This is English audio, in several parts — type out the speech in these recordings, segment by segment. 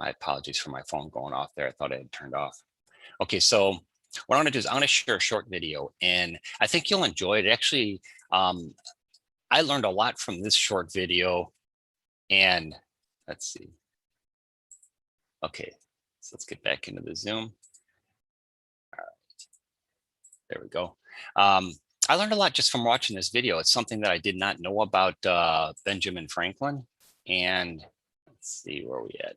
My apologies for my phone going off there. I thought I had turned off. Okay, so what I'm going to do is I'm going to share a short video, and I think you'll enjoy it. Actually, I learned a lot from this short video, and let's see. Okay, so let's get back into the Zoom. All right, there we go. I learned a lot just from watching this video. It's something that I did not know about Benjamin Franklin. And let's see where we at.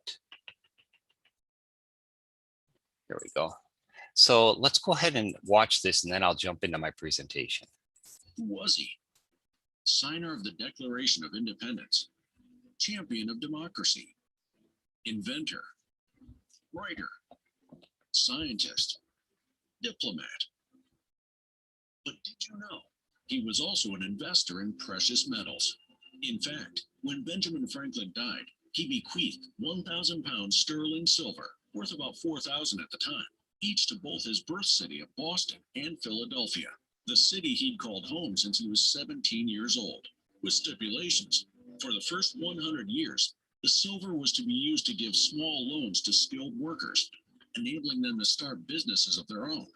There we go. So let's go ahead and watch this, and then I'll jump into my presentation. Who was he? Signer of the Declaration of Independence, champion of democracy, inventor, writer, scientist, diplomat. But did you know he was also an investor in precious metals? In fact, when Benjamin Franklin died, he bequeathed 1,000 pounds sterling silver, worth about 4,000 at the time, each to both his birth city of Boston and Philadelphia, the city he'd called home since he was 17 years old, with stipulations. For the first 100 years, the silver was to be used to give small loans to skilled workers, enabling them to start businesses of their own.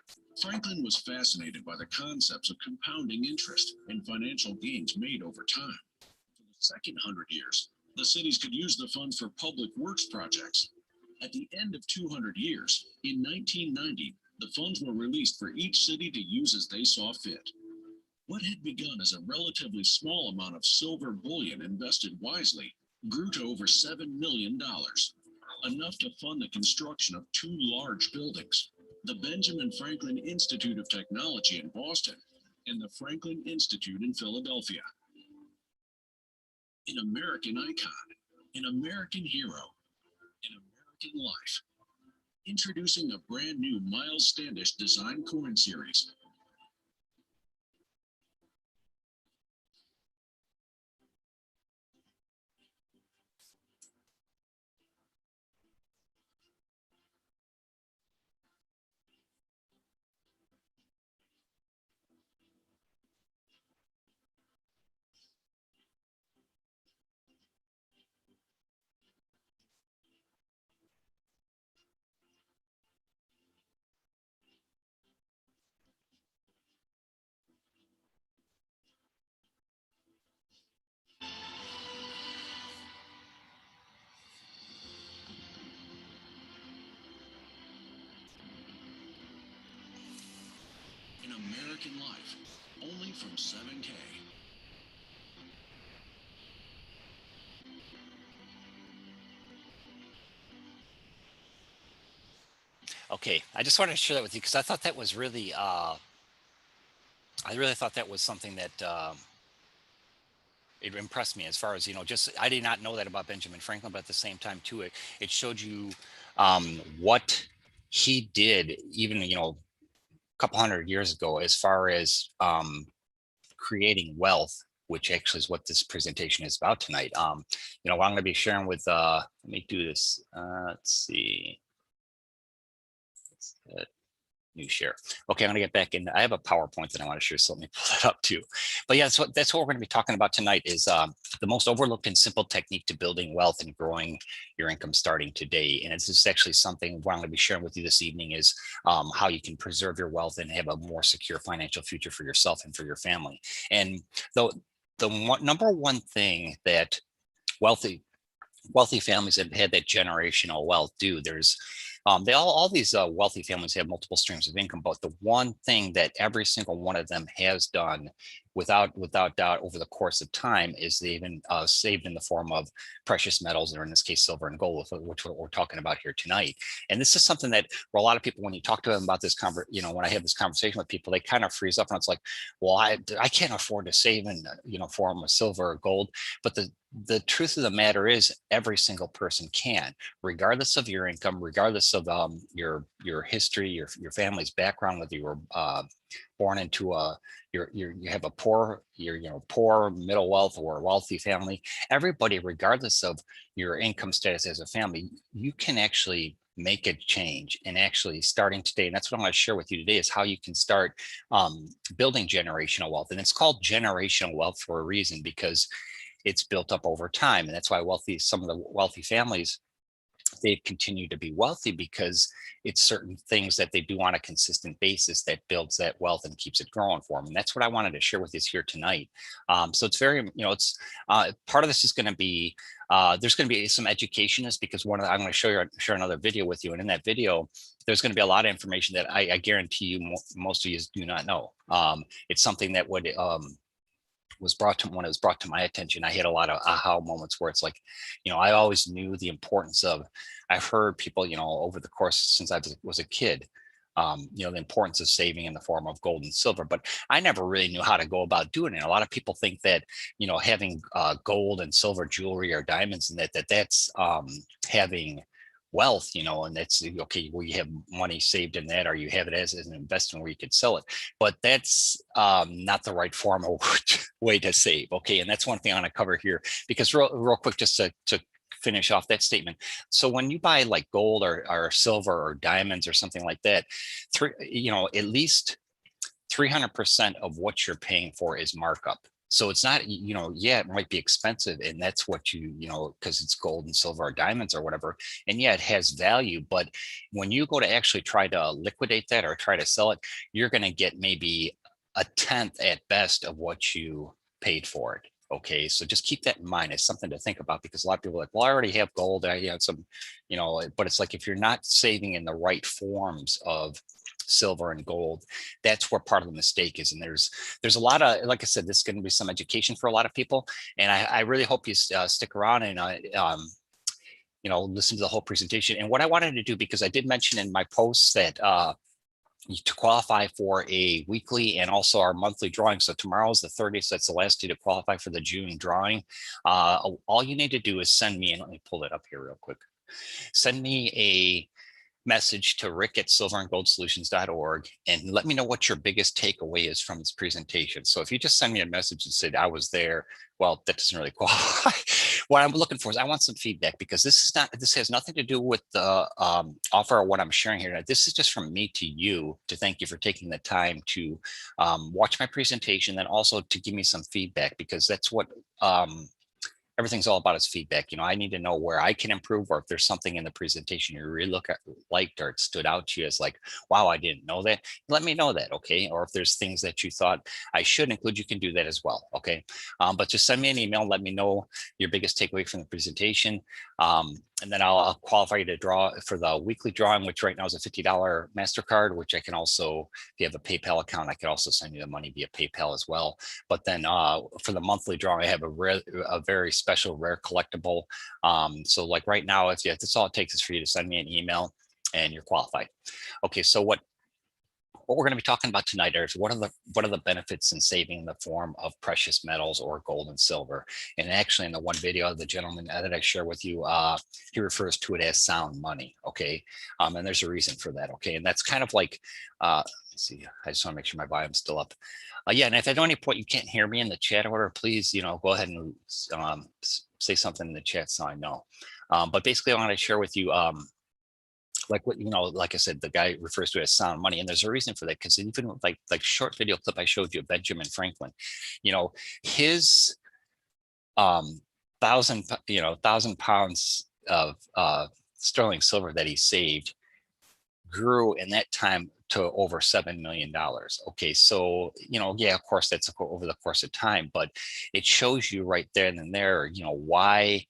Franklin was fascinated by the concepts of compounding interest and financial gains made over time. For the second 100 years, the cities could use the funds for public works projects. At the end of 200 years, in 1990, the funds were released for each city to use as they saw fit. What had begun as a relatively small amount of silver bullion invested wisely grew to over $7 million, enough to fund the construction of 2 large buildings, the Benjamin Franklin Institute of Technology in Boston and the Franklin Institute in Philadelphia. An American icon, an American hero, an American life. Introducing a brand new Miles Standish design coin series. An American life, only from 7K. Okay, I just wanted to share that with you because I thought that was really, I really thought that was something that it impressed me as far as, just, I did not know that about Benjamin Franklin, but at the same time too, it showed you what he did even, a couple hundred years ago, as far as creating wealth, which actually is what this presentation is about tonight. What I'm going to be sharing with, let me do this. Let's see. New share. Okay, I'm gonna get back in. I have a PowerPoint that I want to share, so let me pull that up too. But yeah, so that's what we're going to be talking about tonight is the most overlooked and simple technique to building wealth and growing your income starting today. And it's just actually something what I'm going to be sharing with you this evening is how you can preserve your wealth and have a more secure financial future for yourself and for your family. And the number one thing that wealthy families have had that generational wealth do, there's all these wealthy families have multiple streams of income, but the one thing that every single one of them has done without doubt over the course of time is they've been saved in the form of precious metals, or in this case silver and gold, which we're talking about here tonight. And this is something that for a lot of people, when you talk to them about this when I have this conversation with people, they kind of freeze up and it's like, well, I can't afford to save in form of silver or gold. But the truth of the matter is every single person can, regardless of your income, regardless of your history, your family's background, whether you were born into you have a poor, poor, middle wealth, or a wealthy family. Everybody, regardless of your income status as a family, you can actually make a change. And actually starting today, and that's what I'm going to share with you today, is how you can start building generational wealth. And it's called generational wealth for a reason, because it's built up over time. And that's why some of the wealthy families they've continued to be wealthy because it's certain things that they do on a consistent basis that builds that wealth and keeps it growing for them. And that's what I wanted to share with you here tonight. So it's very, it's part of this is going to be, there's going to be some education is because I'm going to share another video with you. And in that video, there's going to be a lot of information that I guarantee you most of you do not know. It's something that would, was brought to when it was brought to my attention, I had a lot of aha moments where it's like, I always knew the importance of, I've heard people, over the course since I was a kid, the importance of saving in the form of gold and silver, but I never really knew how to go about doing it. A lot of people think that, having gold and silver jewelry or diamonds and that's having wealth, and that's okay. Well, you have money saved in that, or you have it as an investment where you could sell it, but that's not the right form or way to save. Okay, and that's one thing I want to cover here because real quick, just to finish off that statement. So when you buy like gold or silver or diamonds or something like that, at least 300% of what you're paying for is markup. So it's not, yeah, it might be expensive and that's what because it's gold and silver or diamonds or whatever. And yeah, it has value. But when you go to actually try to liquidate that or try to sell it, you're going to get maybe a tenth at best of what you paid for it. Okay, so just keep that in mind. It's something to think about because a lot of people are like, well, I already have gold. I have some, but it's like if you're not saving in the right forms of silver and gold, that's where part of the mistake is. And there's a lot of, like I said, this is going to be some education for a lot of people. And I really hope you stick around and listen to the whole presentation. And what I wanted to do, because I did mention in my posts that to qualify for a weekly and also our monthly drawing. So tomorrow is the 30th. So that's the last day to qualify for the June drawing. All you need to do is send me, and let me pull it up here real quick. Send me a message to rick@silverandgoldsolutions.org and let me know what your biggest takeaway is from this presentation. So if you just send me a message and said I was there, well, that doesn't really qualify. What I'm looking for is I want some feedback because this has nothing to do with the offer or what I'm sharing here. This is just from me to you to thank you for taking the time to watch my presentation, then also to give me some feedback because that's what everything's all about is feedback. I need to know where I can improve, or if there's something in the presentation you really liked or it stood out to you as like, wow, I didn't know that. Let me know that, okay? Or if there's things that you thought I should include, you can do that as well, okay? But just send me an email, let me know your biggest takeaway from the presentation. And then I'll qualify you to draw for the weekly drawing, which right now is a $50 MasterCard, which I can also, if you have a PayPal account, I can also send you the money via PayPal as well. But then for the monthly drawing, I have a very special rare collectible. So like right now, if that's all it takes is for you to send me an email and you're qualified. Okay, so what we're going to be talking about tonight is what are the benefits in saving in the form of precious metals or gold and silver. And actually in the one video, the gentleman that I share with you, he refers to it as sound money. Okay. And there's a reason for that. Okay. And that's kind of like, let's see, I just want to make sure my volume's still up. Yeah. And if at any point you can't hear me in the chat order, please, go ahead and say something in the chat so I know. But basically I want to share with you, like what like I said, the guy refers to it as sound money, and there's a reason for that because even like short video clip I showed you of Benjamin Franklin, his 1,000 pounds of sterling silver that he saved grew in that time to over $7 million. Okay, so yeah, of course that's over the course of time, but it shows you right there and there, why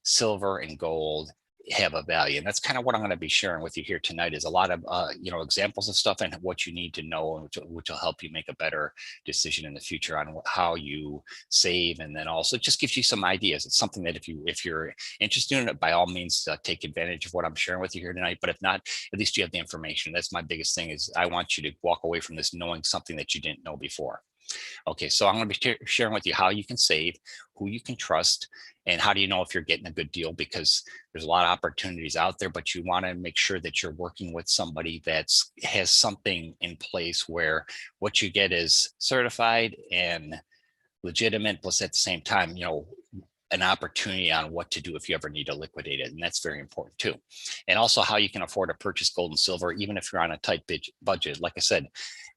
silver and gold have a value. And that's kind of what I'm going to be sharing with you here tonight is a lot of examples of stuff and what you need to know, which will help you make a better decision in the future on how you save. And then also just gives you some ideas. It's something that if you're interested in it, by all means take advantage of what I'm sharing with you here tonight. But if not, at least you have the information. That's my biggest thing is I want you to walk away from this knowing something that you didn't know before. Okay, so I'm going to be sharing with you how you can save, who you can trust, and how do you know if you're getting a good deal, because there's a lot of opportunities out there, but you want to make sure that you're working with somebody that has something in place where what you get is certified and legitimate, plus at the same time, an opportunity on what to do if you ever need to liquidate it. And that's very important too. And also how you can afford to purchase gold and silver, even if you're on a tight budget. Like I said,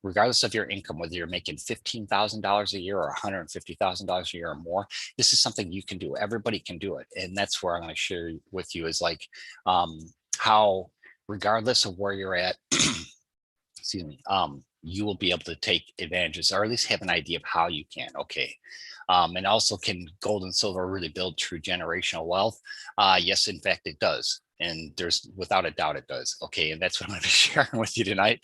regardless of your income, whether you're making $15,000 a year or $150,000 a year or more, this is something you can do. Everybody can do it. And that's where I'm going to share with you is like how, regardless of where you're at, excuse me, you will be able to take advantages or at least have an idea of how you can. Okay. And also, can gold and silver really build true generational wealth? Yes, in fact, it does. And there's without a doubt it does. Okay. And that's what I'm going to be sharing with you tonight.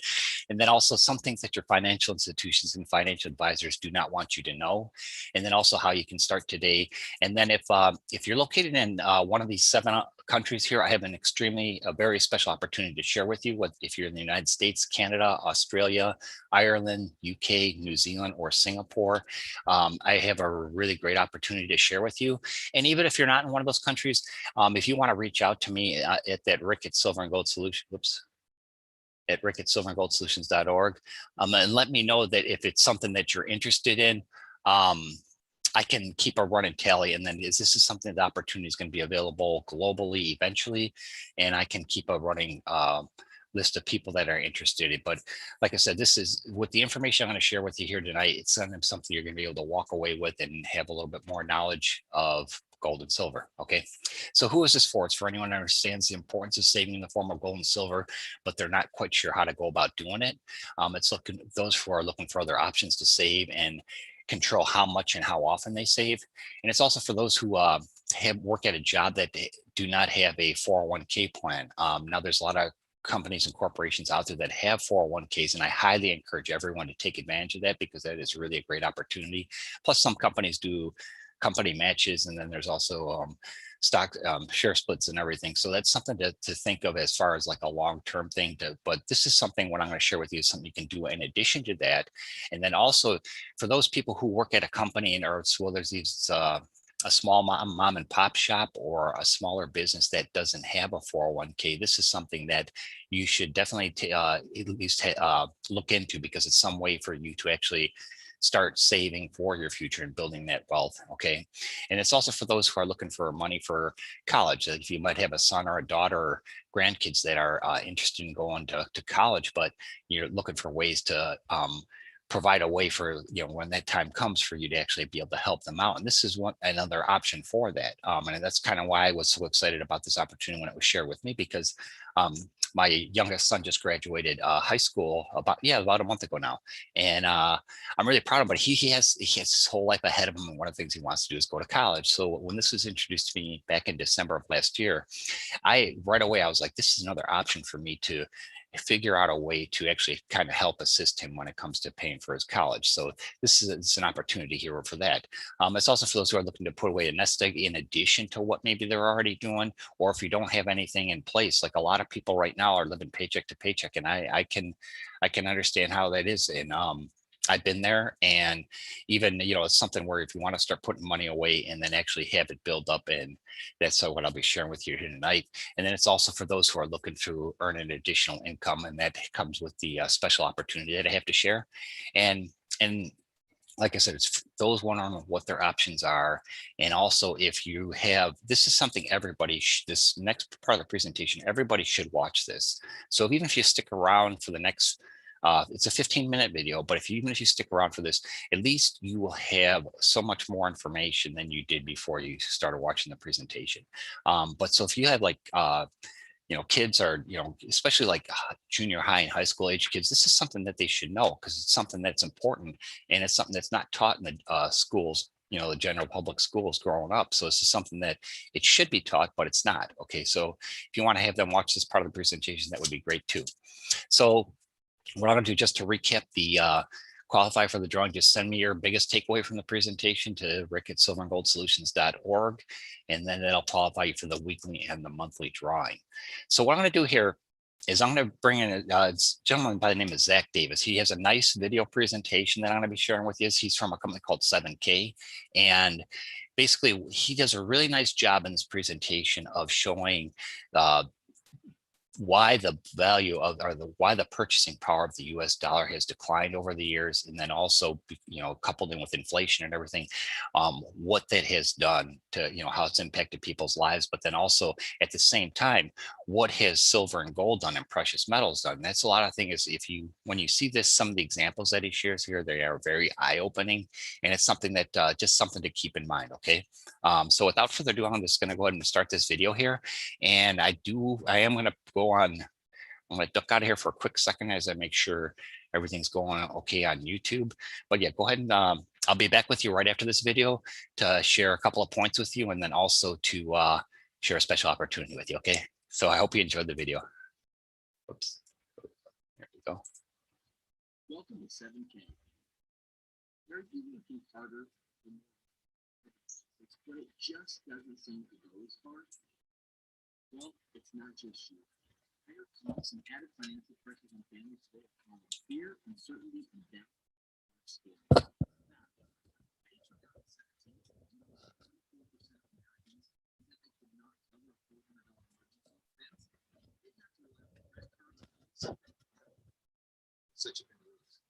And then also some things that your financial institutions and financial advisors do not want you to know. And then also how you can start today. And then if you're located in one of these 7 countries here, I have a very special opportunity to share with you. If you're in the United States, Canada, Australia, Ireland, UK, New Zealand, or Singapore, I have a really great opportunity to share with you. And even if you're not in one of those countries, if you want to reach out to me at that Rick at Silver and Gold Solutions, at rick@silverandgoldsolutions.org, and let me know that if it's something that you're interested in. I can keep a running tally, and then this is something, the opportunity is going to be available globally eventually, and I can keep a running list of people that are interested. But like I said, this is with the information I'm going to share with you here tonight. It's something you're going to be able to walk away with and have a little bit more knowledge of gold and silver. Okay, so who is this for? It's for anyone who understands the importance of saving in the form of gold and silver, but they're not quite sure how to go about doing it. It's looking those who are looking for other options to save and control how much and how often they save. And it's also for those who work at a job that they do not have a 401k plan. Now there's a lot of companies and corporations out there that have 401ks, and I highly encourage everyone to take advantage of that because that is really a great opportunity. Plus some companies do company matches, and then there's also stock share splits and everything. So that's something to think of as far as like a long-term thing. But this is something, what I'm going to share with you is something you can do in addition to that. And then also for those people who work at a company and or well, there's these a small mom and pop shop or a smaller business that doesn't have a 401k, this is something that you should definitely at least look into, because it's some way for you to actually start saving for your future and building that wealth. Okay. And it's also for those who are looking for money for college. If you might have a son or a daughter or grandkids that are interested in going to college, but you're looking for ways to provide a way for, when that time comes for you to actually be able to help them out. And this is another option for that. And that's kind of why I was so excited about this opportunity when it was shared with me, because my youngest son just graduated high school about a month ago now. And I'm really proud of him, but he has his whole life ahead of him. And one of the things he wants to do is go to college. So when this was introduced to me back in December of last year, right away, I was like, this is another option for me to figure out a way to actually kind of help assist him when it comes to paying for his college. So this is an opportunity here for that. It's also for those who are looking to put away a nest egg in addition to what maybe they're already doing, or if you don't have anything in place. Like a lot of people right now are living paycheck to paycheck, and I can understand how that is. And I've been there, and even, it's something where if you want to start putting money away and then actually have it build up, and that's what I'll be sharing with you here tonight. And then it's also for those who are looking to earn an additional income, and that comes with the special opportunity that I have to share. And like I said, it's those wondering what their options are. And also, if you have, this is something this next part of the presentation, everybody should watch this. So even if you stick around for the next, it's a 15-minute video, but even if you stick around for this, at least you will have so much more information than you did before you started watching the presentation. But so if you have like, kids are, especially like junior high and high school age kids, this is something that they should know, because it's something that's important, and it's something that's not taught in the schools, the general public schools growing up. So this is something that it should be taught, but it's not. Okay. So if you want to have them watch this part of the presentation, that would be great too. So what I'm going to do, just to recap the qualify for the drawing, just send me your biggest takeaway from the presentation to rick@silverandgoldsolutions.org, and then that'll qualify you for the weekly and the monthly drawing. So what I'm going to do here is I'm going to bring in a gentleman by the name of Zach Davis. He has a nice video presentation that I'm going to be sharing with you. He's from a company called 7K, and basically he does a really nice job in this presentation of showing why the value of, or why the purchasing power of the US dollar has declined over the years. And then also, coupled in with inflation and everything, what that has done to, how it's impacted people's lives. But then also at the same time, what has silver and gold done and precious metals done? That's a lot of things. When you see this, some of the examples that he shares here, they are very eye opening. And it's something that just something to keep in mind. Okay. So without further ado, I'm just going to go ahead and start this video here. And I am going to go on. I'm going to duck out of here for a quick second as I make sure everything's going okay on YouTube. But yeah, go ahead and I'll be back with you right after this video to share a couple of points with you, and then also to share a special opportunity with you. Okay. So I hope you enjoyed the video. Oops. There we go. Welcome to 7K. Are you looking harder than but it just doesn't seem to go as far? Well, it's not just you. Higher costs and added financial pressures on families today are causing fear, uncertainty, and debt. Such a good news.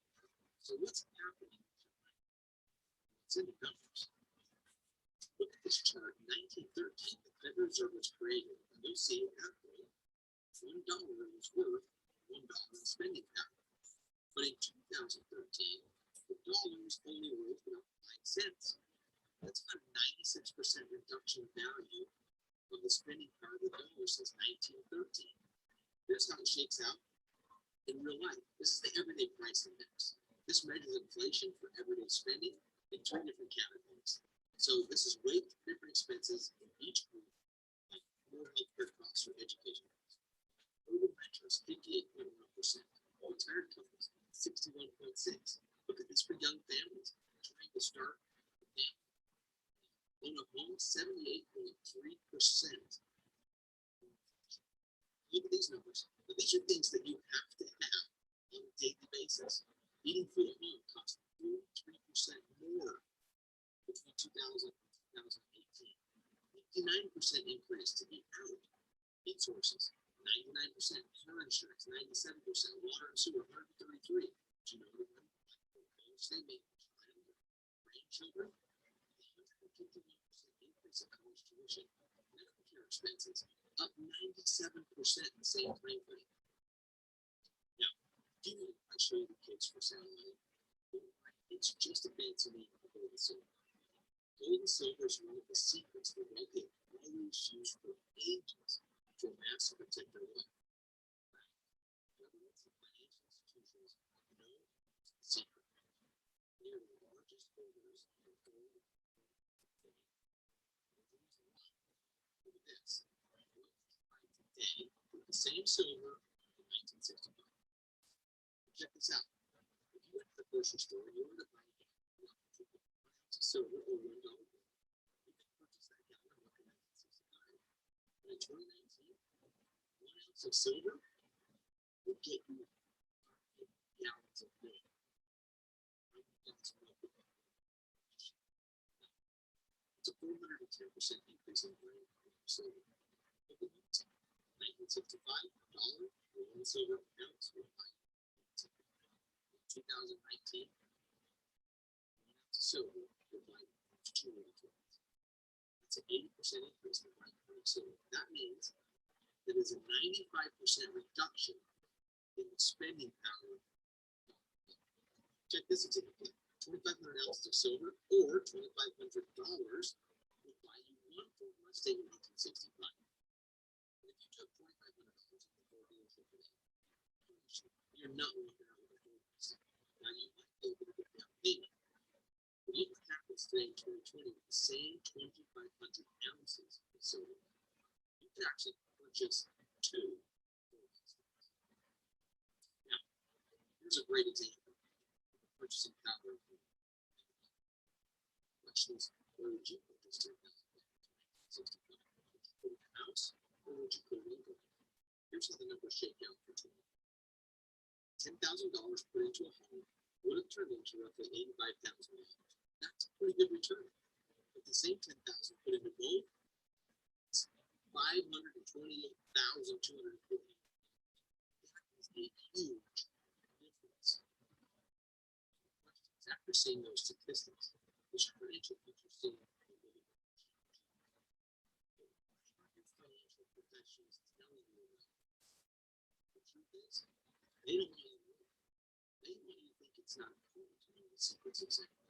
So what's happening? It's in the numbers. Look at this chart. 1913, the Federal Reserve was created, and you'll see it halfway. $1 was worth $1 in spending power. But in 2013, the dollar was only worth about 5 cents. That's about a 96% reduction in value of the spending power of the dollar since 1913. Here's how it shakes out in real life. This is the everyday price index. This measures inflation for everyday spending in 2 different categories. So this is weight different expenses in each group, like more healthcare costs or education costs. Urban renters, 58.1%. Retired couples, 61.6%. Look at this for young families trying to start a family. Own a home, 78.3%. Look at these numbers. But these are things that you have to have on a daily basis. Eating food at home costs 43% more between 2000 and 2018. 59% increase to eat out. Meat sources, 99%. Car insurance, 97%. Water and sewer, 133. Do you know what they make grandchildren? 151% increase in college tuition. Medical care expenses up 97% in the same time frame. Now, do you know I show you the kids for sound money? It's just a fancy name for gold and silver. Gold and silver is one of the secrets that wealthy always use for ages to amass and protect their wealth. Governments and financial institutions know the secret. They are the largest holders of gold. Look at this. Today, with the same silver in 1965. Check this out. If you went to the grocery store and you were to buy a gallon of silver or $1 gold, you can purchase that gallon of 1965. But in 2019, 1 ounce of silver will get you 8 gallons of gold. It's a 410% increase in grain of silver. 1965, $1 or 1 silver ounce will buy 2019, 1 ounce of silver will buy 2 ounces. That's an 80% increase in the price of silver. That means that is a 95% reduction in the spending power. Check this example. 2,500 ounces of silver or $2,500 will buy you 1 full Mustang in 1965. If you took $2,500 in the Ford dealership today, you're not walking out with a Ford Mustang. Now you might be able to get down payment. But look what happens today in 2020 with the same 2,500 ounces of silver. You can actually purchase 2 Ford Mustangs. Now, here's a great example of purchasing power. Question is, where would you put this $10,000? 65. Would you put it in a house or would you put it in gold? Here's how the numbers shake out for 20. $10,000 put into a home would have turned into roughly $85,000. That's a pretty good return. But the same $10,000 put into gold, it's $528,240. a huge difference. After seeing those statistics, which financial future seeing financial professionals telling you the truth is they don't want you to know. They want you to think it's not important to know the secrets exactly.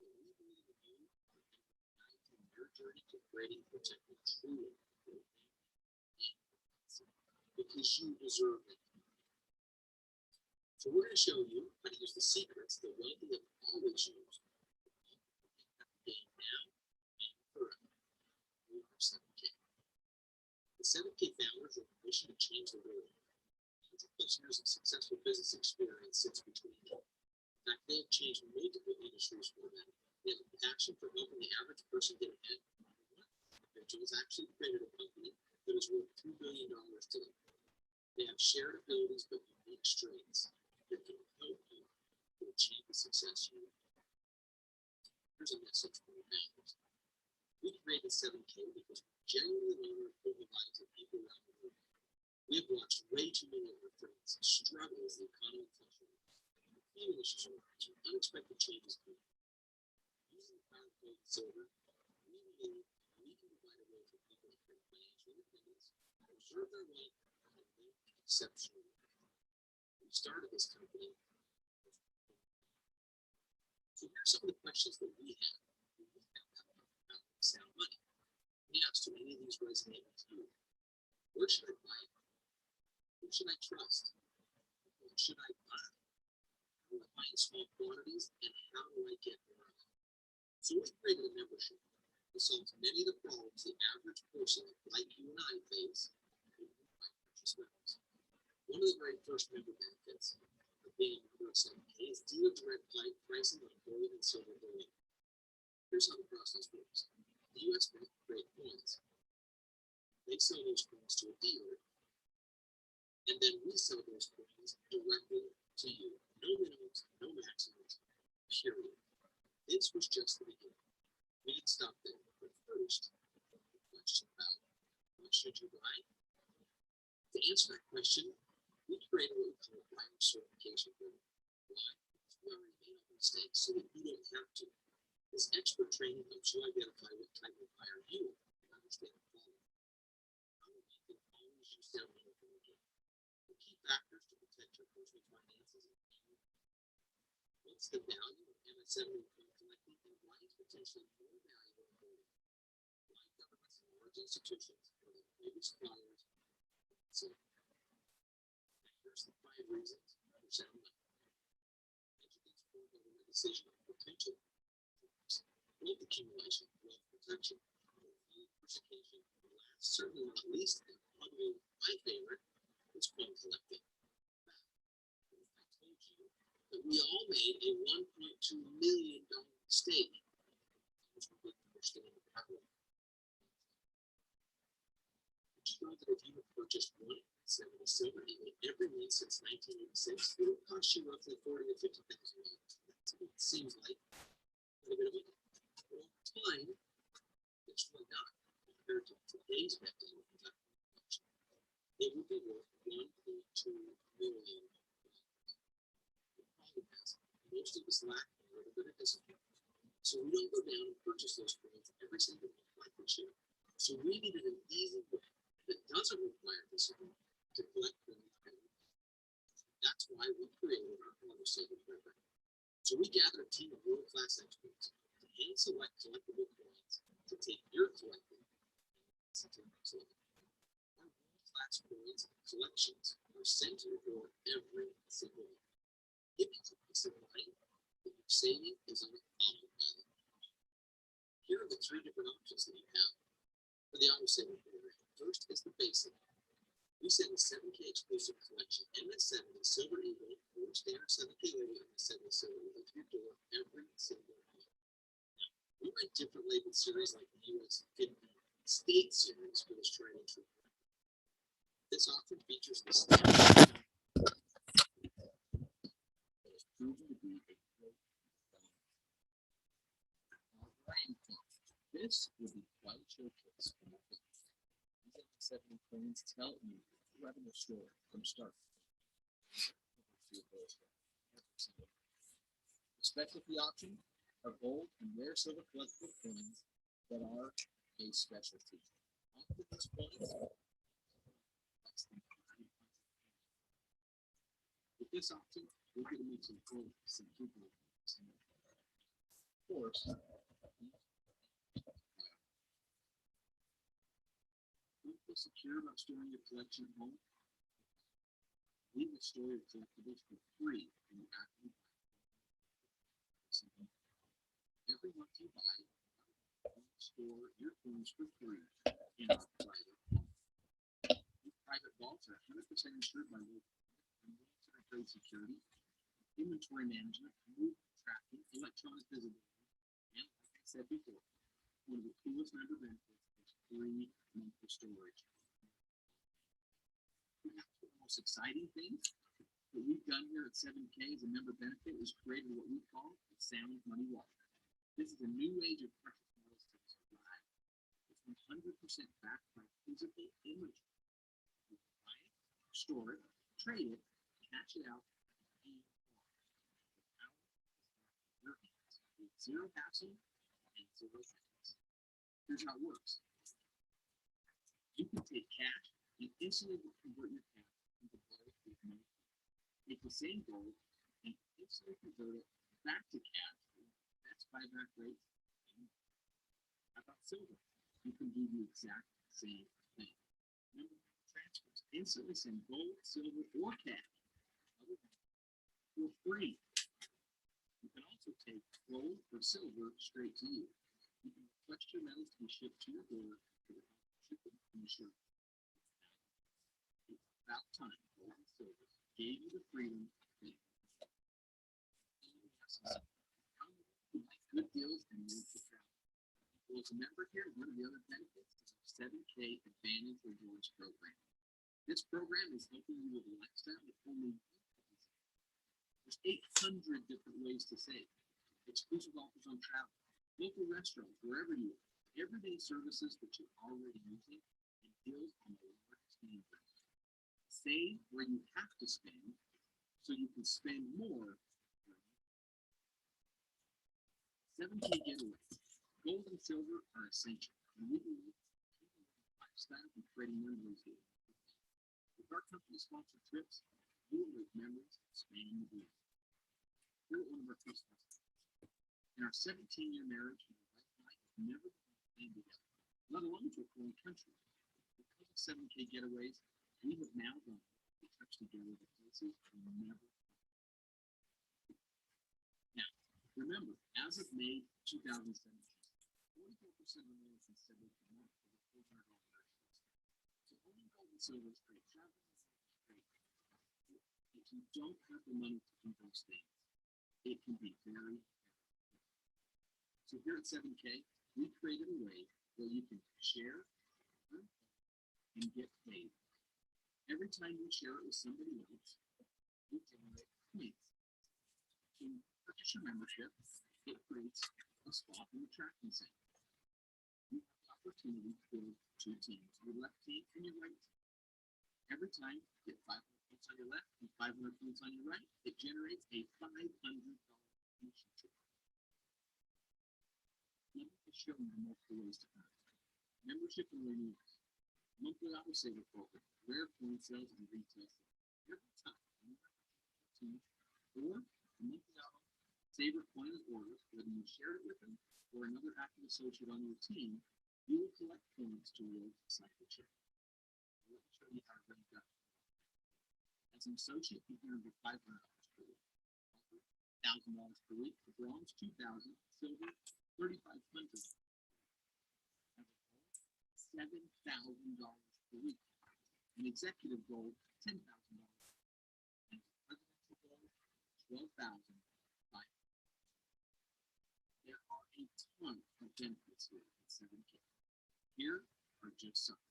But we believe in you and your journey to creating and protecting truly because you deserve it. So we're going to show you how to use the secrets the wealthy have always used. Now and forever. We are 7K. The 7K founders are on a mission to change the world. 100+ years of successful business experience sits between them. In fact, they have changed multiple industries for them. They have a passion for helping the average person get ahead. One individual has actually created a company that is worth $2 billion today. They have shared abilities but unique strengths that can help you to achieve the success you want. Here's a message for your founders. We created 7K because we genuinely want to improve the lives of people around the world. We have watched way too many of our friends struggle as the economy fluctuates. Even issues arise when unexpected changes come. Using the power of gold and silver, we believe we can provide a way for people to create financial independence, preserve their wealth, and live exceptionally. We started this company. So here are some of the questions that we have when we found out about sound money. We asked do any of these resonate with you? Where should I buy it? Who should I trust? What should I buy? How do I buy in small quantities? And how do I get around? So we created a membership that solves many of the problems the average person like you and I face when we buy purchase metals. One of the very first member benefits of being a member of 7K is dealer direct pricing on gold and silver bullion. Here's how the process works. The U.S. Mint create coins. They sell those coins to a dealer, and then we sell those coins directly to you. No minimums, no maximums, period. This was just the beginning. We didn't stop there. But first, the question about what should you buy? To answer that question, we created what we call a buyer certification program. Why? Because we already made all the mistakes so that you don't have to. This expert training helps you identify what type of buyer you are and understand the quality. How you can always use sound money from the game. The key factors to protect your personal finances include what's the value of MS7 income collecting and why it's potentially more valuable than gold. Why governments and large institutions are the biggest buyers of silver. Here's the 5 reasons for sound money. Entities form government decision on potential wealth accumulation, wealth protection, diversification, and last, certainly not least, and probably my favorite, is coin collecting. I told you that we all made a $1.2 million mistake, which we didn't understand the power. Did you know that if you have purchased 1.7 silver eagle every month since 1986, it will cost you roughly $40,000 to $50,000? That's what it seems like. A little bit of money. Over time, it's really not compared to today's method of conducting production. It would be worth $1.2 million. Most of us lack a little bit of discipline. So we don't go down and purchase those coins every single month like we should. So we needed an easy way that doesn't require discipline to collect coins every month. That's why we created our Auto Saving program. So we gathered a team of world-class experts to hand select collectible coins to take your collecting and to saving. Our world-class coins and collections are sent to your door every single month. Giving you peace of mind that your saving is on autopilot. Here are the 3 different options that you have for the auto saving program. First is the basic. We send a 7K exclusive collection MS7 Silver Eagle or standard 7K label MS7 Silver Eagle to your door every single month. We write different labeled series like the US 50 State Series for this tried and true. This often features the standard. Proven to be a great value. Alright, this will be quite a showcase for your business. These 70 coins tell you the revenue story from start to finish. The specialty option are gold and rare silver collectible coins that are a specialty. Often these coins with this option, we're going to make some gold, some people. Of course, don't feel secure about storing your collection at home. We will store your collectibles for free when you actively buy something. Every month you buy, you store your coins for free in our private vault. These private vaults are 100% insured by military grade security, inventory management, move tracking, electronic visibility, and like I said before, one of the coolest member benefits is free monthly storage. The most exciting thing that we've done here at 7K as a member benefit is created what we call the Sound Money Wallet. This is a new age of precious metals to survive. It's 100% backed by physical imagery. You can buy it, store it, trade it, cash it out, and your hands with zero hassle and zero fees. Here's how it works. You can take cash and instantly convert your cash into gold with no fee. Take the same gold and instantly convert it back to cash. That's buyback rate. How about silver? You can do the exact same thing. Remember, transfers instantly send gold, silver, or cash for free. You can also take gold or silver straight to you. You can request your metals to be shipped to your door for shipping insurance. It's about time gold and silver gave you the freedom to think. Good deals and move to travel. Well, as a member here, one of the other benefits is our 7K Advantage Rewards program. This program is helping you with a lifestyle that only you can design. There's 800 different ways to save. Exclusive offers on travel, local restaurants, wherever you are, everyday services that you're already using, and deals on the largest name brands. Save where you have to spend so you can spend more. 7K getaways. Gold and silver are essential, and we believe keeping the lifestyle and creating memories here. With our company-sponsored trips, you will make memories spanning the globe. Here at one of our customers. In our 17-year marriage, my wife and I have never been the same together, let alone to a foreign country. Because of 7K getaways, we have now gone trips together to places we never. Now, remember, as of May 2017, 44% of Americans said they could not afford $400 purchases. So owning gold and silver is great. Traveling is great. If you don't have the money to do those things, it can be very hard. So here at 7K, we created a way where you can share and get paid. Every time you share it with somebody else, you generate points. To purchase your membership, it creates a spot in the tracking center. You have the opportunity to build two teams, your left team and your right team. Every time you get 500 points on your left and 500 points on your right, it generates a $500 membership. Let me show you multiple ways to earn. Membership and renewals. Monthly auto saver program, rare point sales and retail sales. Every time you have a team or a monthly auto saver coin orders, whether you shared it with them or another active associate on your team, you will collect points towards cycle check. Let me show you how to rank up. As an associate, you can earn $500 per week, $1,000 per week, bronze $2,000, silver $3,500. $7,000 per week. An executive gold, $10,000. And presidential gold, $12,500. There are a ton of benefits here at 7K. Here are just some.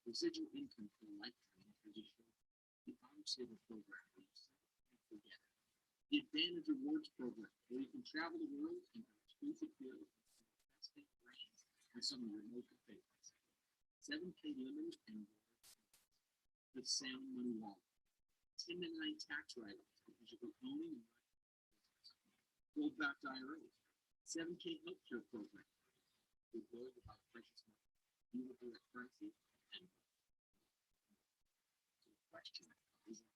Residual income for a lifetime as you show. The Honor Saver program where you save and forget it. The Advantage Rewards program where you can travel the world and have exclusive deals with some of the best brands and some of your local favorites. 7K limited and the Sound Money Wallet. 1099 tax write-offs because you're owning gold-backed IRAs, 7K healthcare program, with worried about precious metals, beautiful currency, and the question is,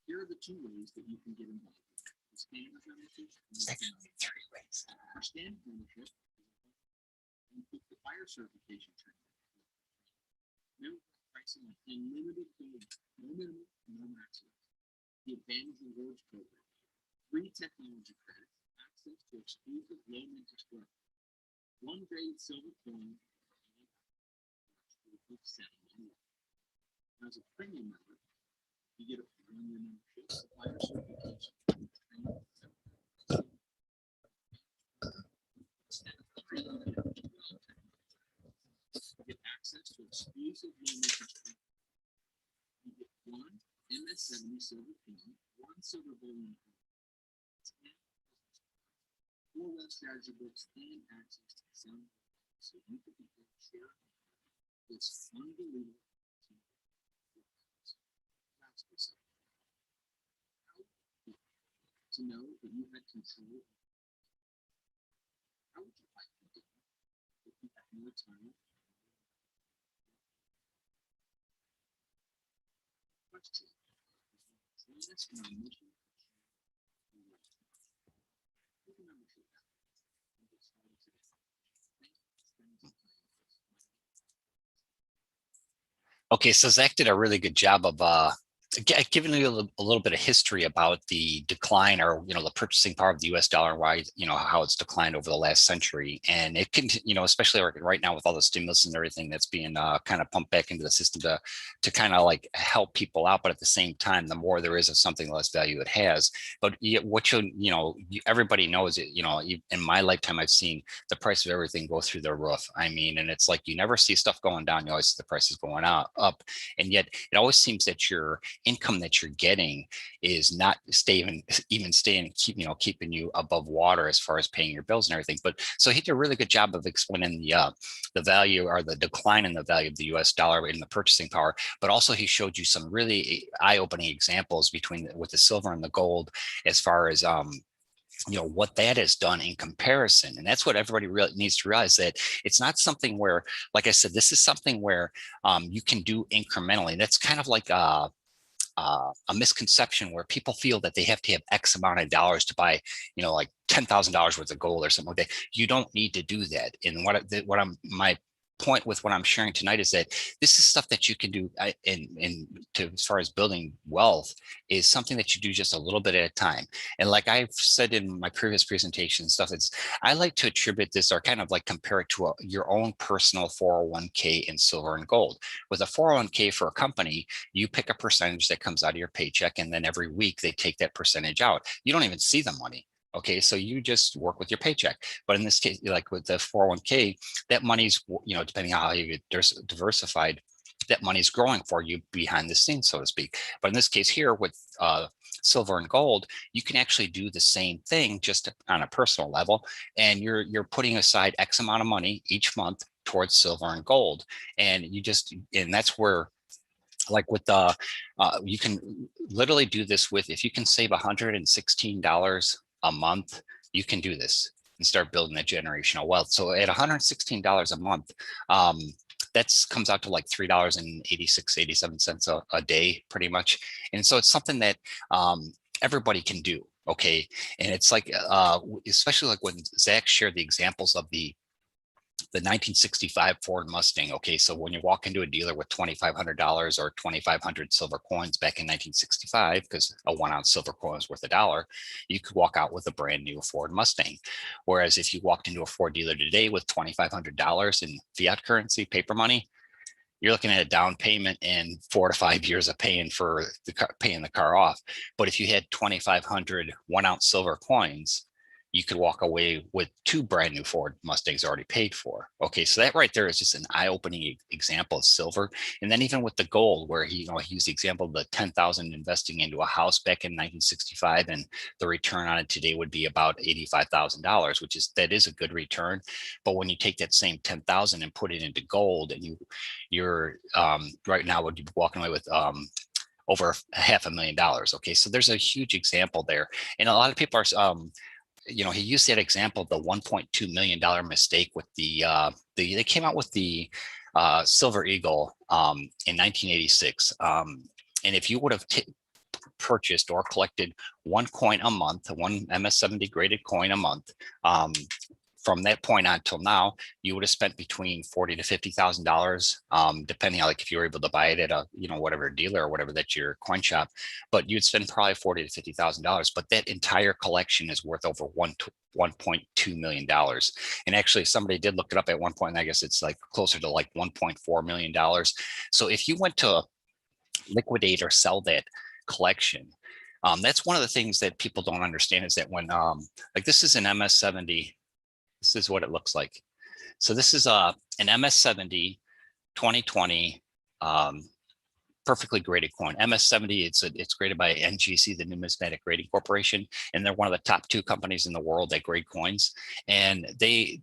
here are the two ways that you can get involved. The standard ownership. Technically 3 ways. Our standard ownership, and put the fire certification training. No pricing and limited gold, no minimum, no maximum. The Advantage Rewards program, free technology credits, access to exclusive low interest loans, 1 grade silver coin, as a premium member, you get a 1-year membership, supplier certification, get access to exclusive low interest loans. You get 1 MS-70 silver coin, 1 silver bullion coin, 4 web strategy books, and access to some, so you can be able to share this unbelievable to know that you had control. How would you like to do if you had more time? Question. That's my mission. Okay, so Zach did a really good job of giving you a little bit of history about the decline, or the purchasing power of the U.S. dollar, and why how it's declined over the last century. And it can, especially right now with all the stimulus and everything that's being kind of pumped back into the system to kind of like help people out. But at the same time, the more there is of something, the less value it has. But what everybody knows it. In my lifetime, I've seen the price of everything go through the roof. I mean, and it's like you never see stuff going down. You always see the prices going up, and yet it always seems that your income that you're getting is not staying, keeping you above water as far as paying your bills and everything. But so he did a really good job of explaining the value, or the decline in the value of the U.S. dollar in the purchasing power. But also he showed you some really eye-opening examples with the silver and the gold, as far as what that has done in comparison. And that's what everybody really needs to realize, that it's not something where, like I said, this is something where you can do incrementally. That's kind of like a misconception where people feel that they have to have X amount of dollars to buy, like $10,000 worth of gold or something like that. You don't need to do that. And my point with what I'm sharing tonight is that this is stuff that you can do as far as building wealth, is something that you do just a little bit at a time. And like I've said in my previous presentation and stuff, I like to attribute this, or kind of like compare it to your own personal 401k in silver and gold. With a 401k for a company, you pick a percentage that comes out of your paycheck, and then every week they take that percentage out. You don't even see the money. Okay, so you just work with your paycheck. But in this case, like with the 401k, that money's, depending on how you get diversified, that money's growing for you behind the scenes, so to speak. But in this case here with silver and gold, you can actually do the same thing just on a personal level. And you're putting aside X amount of money each month towards silver and gold. And that's where, like with you can literally do this with, if you can save $116 a month, you can do this and start building that generational wealth. So at $116 a month, that comes out to like $3.86, 87 a day, pretty much. And so it's something that everybody can do. Okay. And it's like, especially like when Zach shared the examples of the 1965 Ford Mustang. Okay, so when you walk into a dealer with $2,500 or 2,500 silver coins back in 1965, because a 1 ounce silver coin is worth $1, you could walk out with a brand new Ford Mustang. Whereas if you walked into a Ford dealer today with $2,500 in fiat currency, paper money, you're looking at a down payment and 4 to 5 years of paying the car off. But if you had 2,500 1 ounce silver coins, you could walk away with 2 brand new Ford Mustangs already paid for. Okay, so that right there is just an eye-opening example of silver. And then even with the gold, where he used the example of the 10,000 investing into a house back in 1965, and the return on it today would be about $85,000, which is a good return. But when you take that same 10,000 and put it into gold, and you're right now would be walking away with over $500,000. Okay, so there's a huge example there, and a lot of people are he used that example of the $1.2 million mistake with they came out with the Silver Eagle in 1986. And if you would have purchased or collected one coin a month, one MS-70 graded coin a month, from that point on till now, you would have spent between $40,000 to $50,000, depending on, like, if you were able to buy it at a whatever dealer or whatever that's your coin shop. But you'd spend probably $40,000 to $50,000. But that entire collection is worth over $1.2 million. And actually, somebody did look it up at one point, and I guess it's like closer to like $1.4 million. So if you went to liquidate or sell that collection, that's one of the things that people don't understand, is that when like, this is an MS-70. This is what it looks like. So this is an MS-70 2020 perfectly graded coin. MS-70, it's graded by NGC, the Numismatic Grading Corporation, and they're one of the top 2 companies in the world that grade coins. And they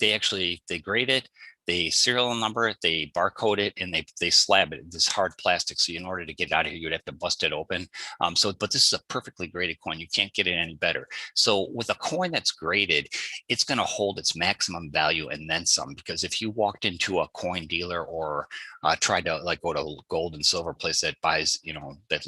grade it, they serial number it, they barcode it, and they slab it, this hard plastic. So in order to get it out of here, you'd have to bust it open. But this is a perfectly graded coin. You can't get it any better. So with a coin that's graded, it's going to hold its maximum value and then some. Because if you walked into a coin dealer or tried to, like, go to a gold and silver place that buys, that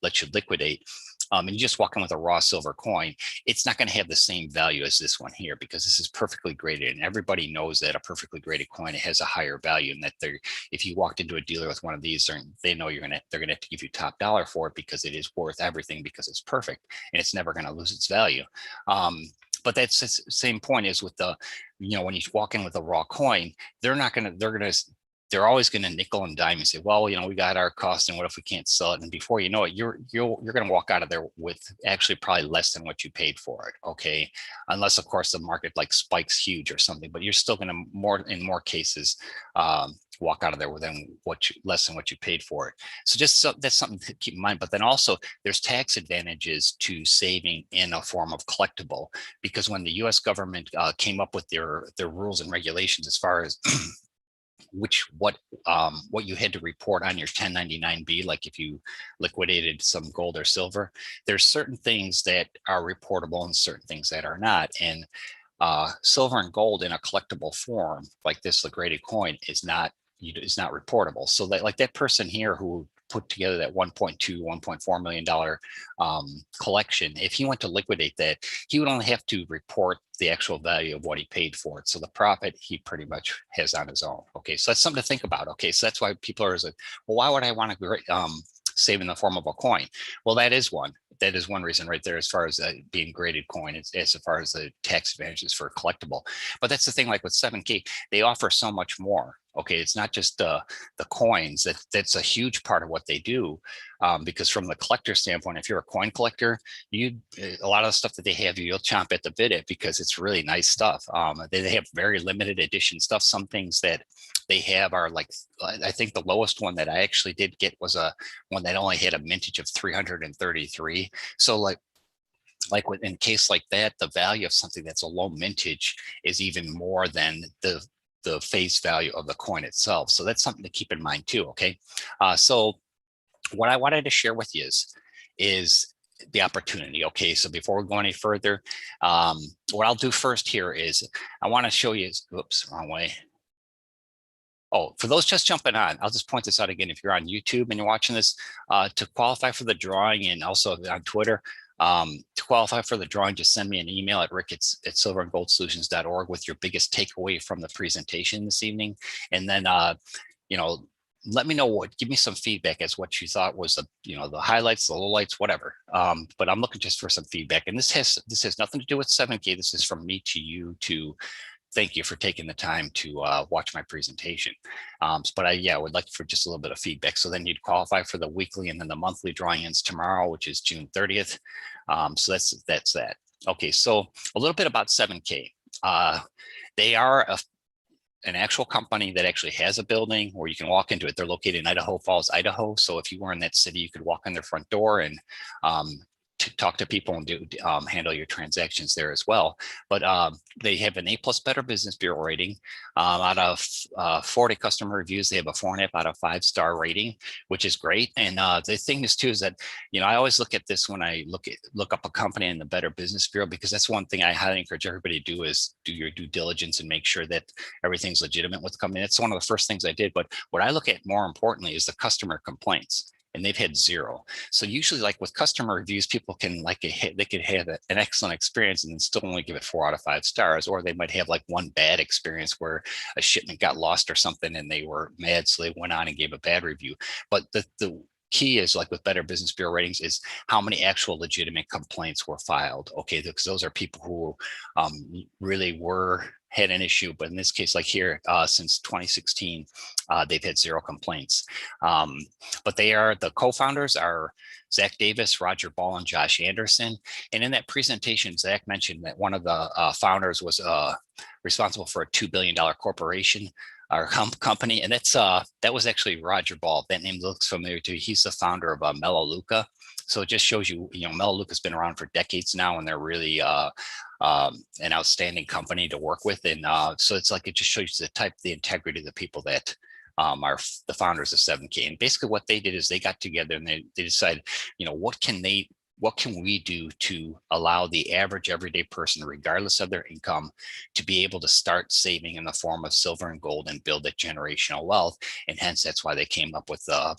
lets you liquidate, and you just walk in with a raw silver coin, it's not going to have the same value as this one here, because this is perfectly graded, and everybody knows that a perfectly graded coin, it has a higher value, and that if you walked into a dealer with one of these, they know they're going to have to give you top dollar for it, because it is worth everything, because it's perfect and it's never going to lose its value. But that's the same point is with the, when you walk in with a raw coin, they're always going to nickel and dime and say, well, we got our cost, and what if we can't sell it? And before you know it, you're going to walk out of there with actually probably less than what you paid for it. Okay, unless of course the market like spikes huge or something, but you're still going to in more cases walk out of there within less than what you paid for it. So that's something to keep in mind. But then also there's tax advantages to saving in a form of collectible, because when the U.S. government came up with their rules and regulations as far as what you had to report on your 1099-B, like if you liquidated some gold or silver, there's certain things that are reportable and certain things that are not. And silver and gold in a collectible form, like this graded coin, is not reportable. So that person here who put together that $1.4 million collection, if he went to liquidate that, he would only have to report the actual value of what he paid for it. So the profit he pretty much has on his own. Okay, so that's something to think about. Okay, so that's why people are like, well, why would I want to save in the form of a coin? Well, that is one reason right there, as far as being graded coin, as far as the tax advantages for collectible. But that's the thing, like with 7K, they offer so much more. Okay, it's not just the coins. That's a huge part of what they do, because from the collector standpoint, if you're a coin collector, a lot of the stuff that they have, you'll chomp at the bit at, because it's really nice stuff. They have very limited edition stuff. Some things that they have are like, I think the lowest one that I actually did get was one that only had a mintage of 333. So like in a case like that, the value of something that's a low mintage is even more than the face value of the coin itself. So that's something to keep in mind too. Okay, so what I wanted to share with you is the opportunity. Okay, so before we go any further, what I'll do first here is I want to show you. Oops, wrong way. Oh, for those just jumping on, I'll just point this out again. If you're on YouTube and you're watching this, to qualify for the drawing, and also on Twitter, to qualify for the drawing, just send me an email at rick@silverandgoldsolutions.org with your biggest takeaway from the presentation this evening. And then, let me know give me some feedback as what you thought was the highlights, the lowlights, whatever. But I'm looking just for some feedback. And this has nothing to do with 7K. This is from me to you to thank you for taking the time to watch my presentation. But I would like for just a little bit of feedback. So then you'd qualify for the weekly, and then the monthly drawing ends tomorrow, which is June 30th. So that's that. Okay, so a little bit about 7K. They are an actual company that actually has a building where you can walk into it. They're located in Idaho Falls, Idaho. So if you were in that city, you could walk in their front door and to talk to people and handle your transactions there as well. But they have an A+ Better Business Bureau rating. Out of 40 customer reviews, they have a 4.5 out of 5-star rating, which is great. And the thing is too is that, you know, I always look at this when I look up a company in the Better Business Bureau, because that's one thing I highly encourage everybody to do is do your due diligence and make sure that everything's legitimate with the company. That's one of the first things I did. But what I look at more importantly is the customer complaints. And they've had 0. So usually, like with customer reviews, people can they could have an excellent experience and then still only give it 4 out of 5 stars, or they might have like one bad experience where a shipment got lost or something and they were mad, so they went on and gave a bad review. But the key is, like with Better Business Bureau ratings, is how many actual legitimate complaints were filed. Okay, because those are people who really had an issue. But in this case, like here, since 2016, they've had 0 complaints. But the co-founders are Zach Davis, Roger Ball, and Josh Anderson. And in that presentation, Zach mentioned that one of the founders was responsible for a $2 billion corporation or company. And that was actually Roger Ball. That name looks familiar to you. He's the founder of Melaleuca. So it just shows you, Melaleuca's been around for decades now, and they're really an outstanding company to work with. And so it's like, it just shows you the integrity of the people that are the founders of 7K. And basically what they did is they got together and they decided, what can we do to allow the average everyday person, regardless of their income, to be able to start saving in the form of silver and gold and build that generational wealth? And hence, that's why they came up with the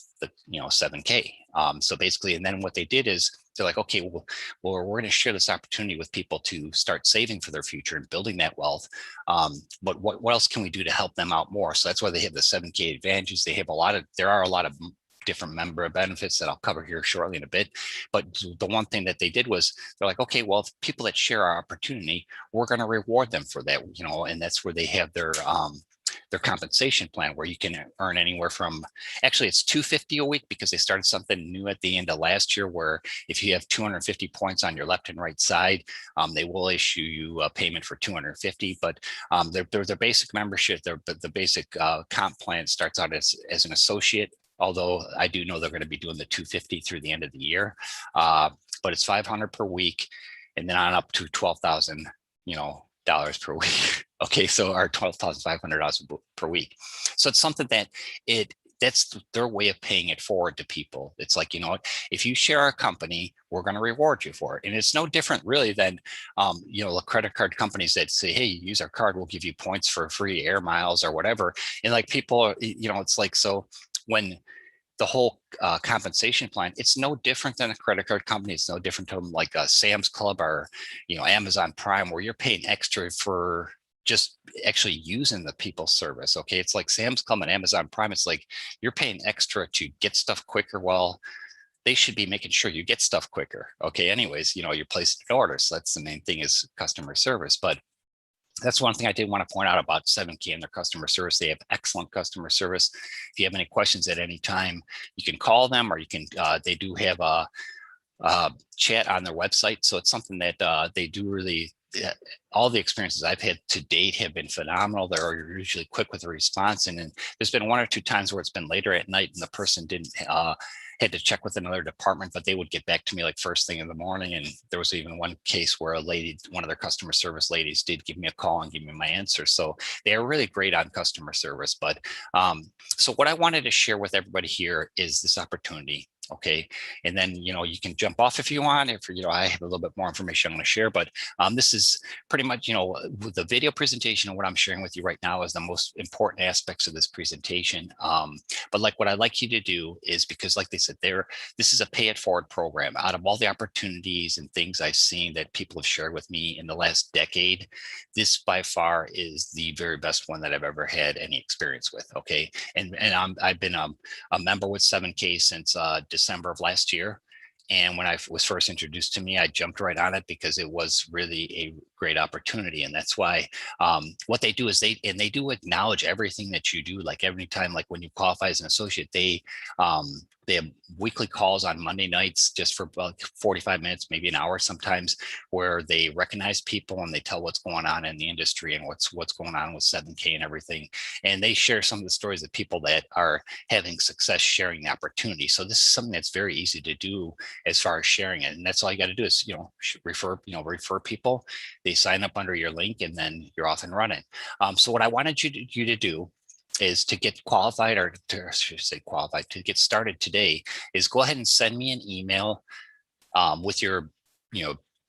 7K. So basically, and then what they did is they're like, okay, well, we're going to share this opportunity with people to start saving for their future and building that wealth. But what else can we do to help them out more? So that's why they have the 7K advantages. There are a lot of different member benefits that I'll cover here shortly in a bit. But the one thing that they did was they're like, okay, well, people that share our opportunity, we're going to reward them for that, and that's where they have their compensation plan, where you can earn anywhere from, actually it's $250 a week, because they started something new at the end of last year, where if you have 250 points on your left and right side, they will issue you a payment for 250. But their basic membership, the basic comp plan starts out as an associate, although I do know they're going to be doing the 250 through the end of the year. But it's $500 per week, and then on up to $12,000, dollars per week. Okay, so our $12,500 per week. So it's something that's their way of paying it forward to people. It's like, if you share our company, we're going to reward you for it. And it's no different really than, the credit card companies that say, hey, use our card, we'll give you points for free air miles or whatever. And like people are, it's like, so when the whole compensation plan, it's no different than a credit card company. It's no different to like a Sam's Club or, Amazon Prime, where you're paying extra for just actually using the people's service. Okay. It's like Sam's Club and Amazon Prime. It's like you're paying extra to get stuff quicker. Well, they should be making sure you get stuff quicker. Okay. Anyways, you're placing an order. So that's the main thing, is customer service. But that's one thing I did want to point out about 7K and their customer service. They have excellent customer service. If you have any questions at any time, you can call them, or you can, they do have a chat on their website. So it's something that they do really, all the experiences I've had to date have been phenomenal. They're usually quick with a response. And then there's been 1 or 2 times where it's been later at night and the person didn't, had to check with another department, but they would get back to me like first thing in the morning. And there was even one case where one of their customer service ladies did give me a call and give me my answer. So they are really great on customer service. But so what I wanted to share with everybody here is this opportunity. Okay. And then, you can jump off if you want, if, I have a little bit more information I'm going to share, but this is pretty much, the video presentation and what I'm sharing with you right now is the most important aspects of this presentation. But like what I'd like you to do is, because like they said, this is a pay it forward program. Out of all the opportunities and things I've seen that people have shared with me in the last decade, this by far is the very best one that I've ever had any experience with. Okay. And I've been a member with 7K since December of last year. And when I was first introduced to me, I jumped right on it because it was really a great opportunity. And that's why what they do is they do acknowledge everything that you do. Like every time, like when you qualify as an associate, they have weekly calls on Monday nights just for about 45 minutes, maybe an hour sometimes, where they recognize people and they tell what's going on in the industry and what's going on with 7K and everything. And they share some of the stories of people that are having success sharing the opportunity. So this is something that's very easy to do as far as sharing it. And that's all you got to do is, refer people. They sign up under your link and then you're off and running. So what I wanted you to do is to get qualified, or to, I should say qualified, to get started today, is go ahead and send me an email with your,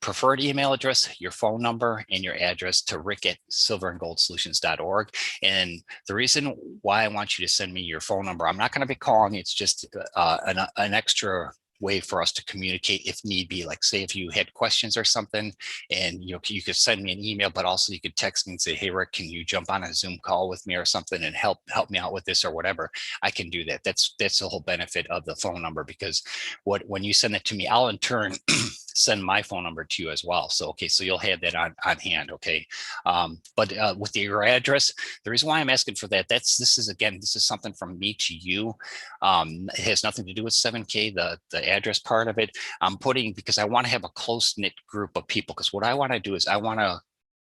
preferred email address, your phone number, and your address to rick@silverandgoldsolutions.org. And the reason why I want you to send me your phone number, I'm not going to be calling. It's just an extra way for us to communicate if need be. Like say if you had questions or something, and you could send me an email, but also you could text me and say, hey Rick, can you jump on a Zoom call with me or something and help me out with this or whatever. I can do that. That's the whole benefit of the phone number, because when you send it to me, I'll in turn send my phone number to you as well. So okay, so you'll have that on hand. Okay. But with your address, the reason why I'm asking for that, this is something from me to you. It has nothing to do with 7K, the address part of it. I'm putting, because I want to have a close knit group of people, because what I want to do is I want to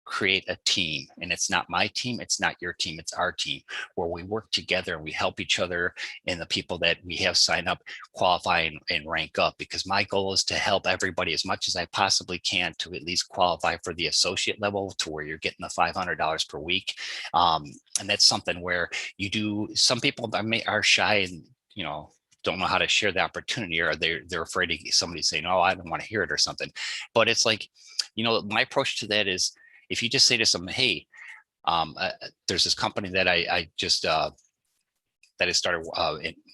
create a team, and it's not my team, it's not your team, it's our team, where we work together and we help each other, and the people that we have sign up qualify and rank up, because my goal is to help everybody as much as I possibly can to at least qualify for the associate level, to where you're getting the $500 per week. And that's something where some people are shy and don't know how to share the opportunity, or they're afraid of somebody saying, oh, I don't want to hear it or something. But it's like, my approach to that is, if you just say to someone, hey, there's this company that I just that I started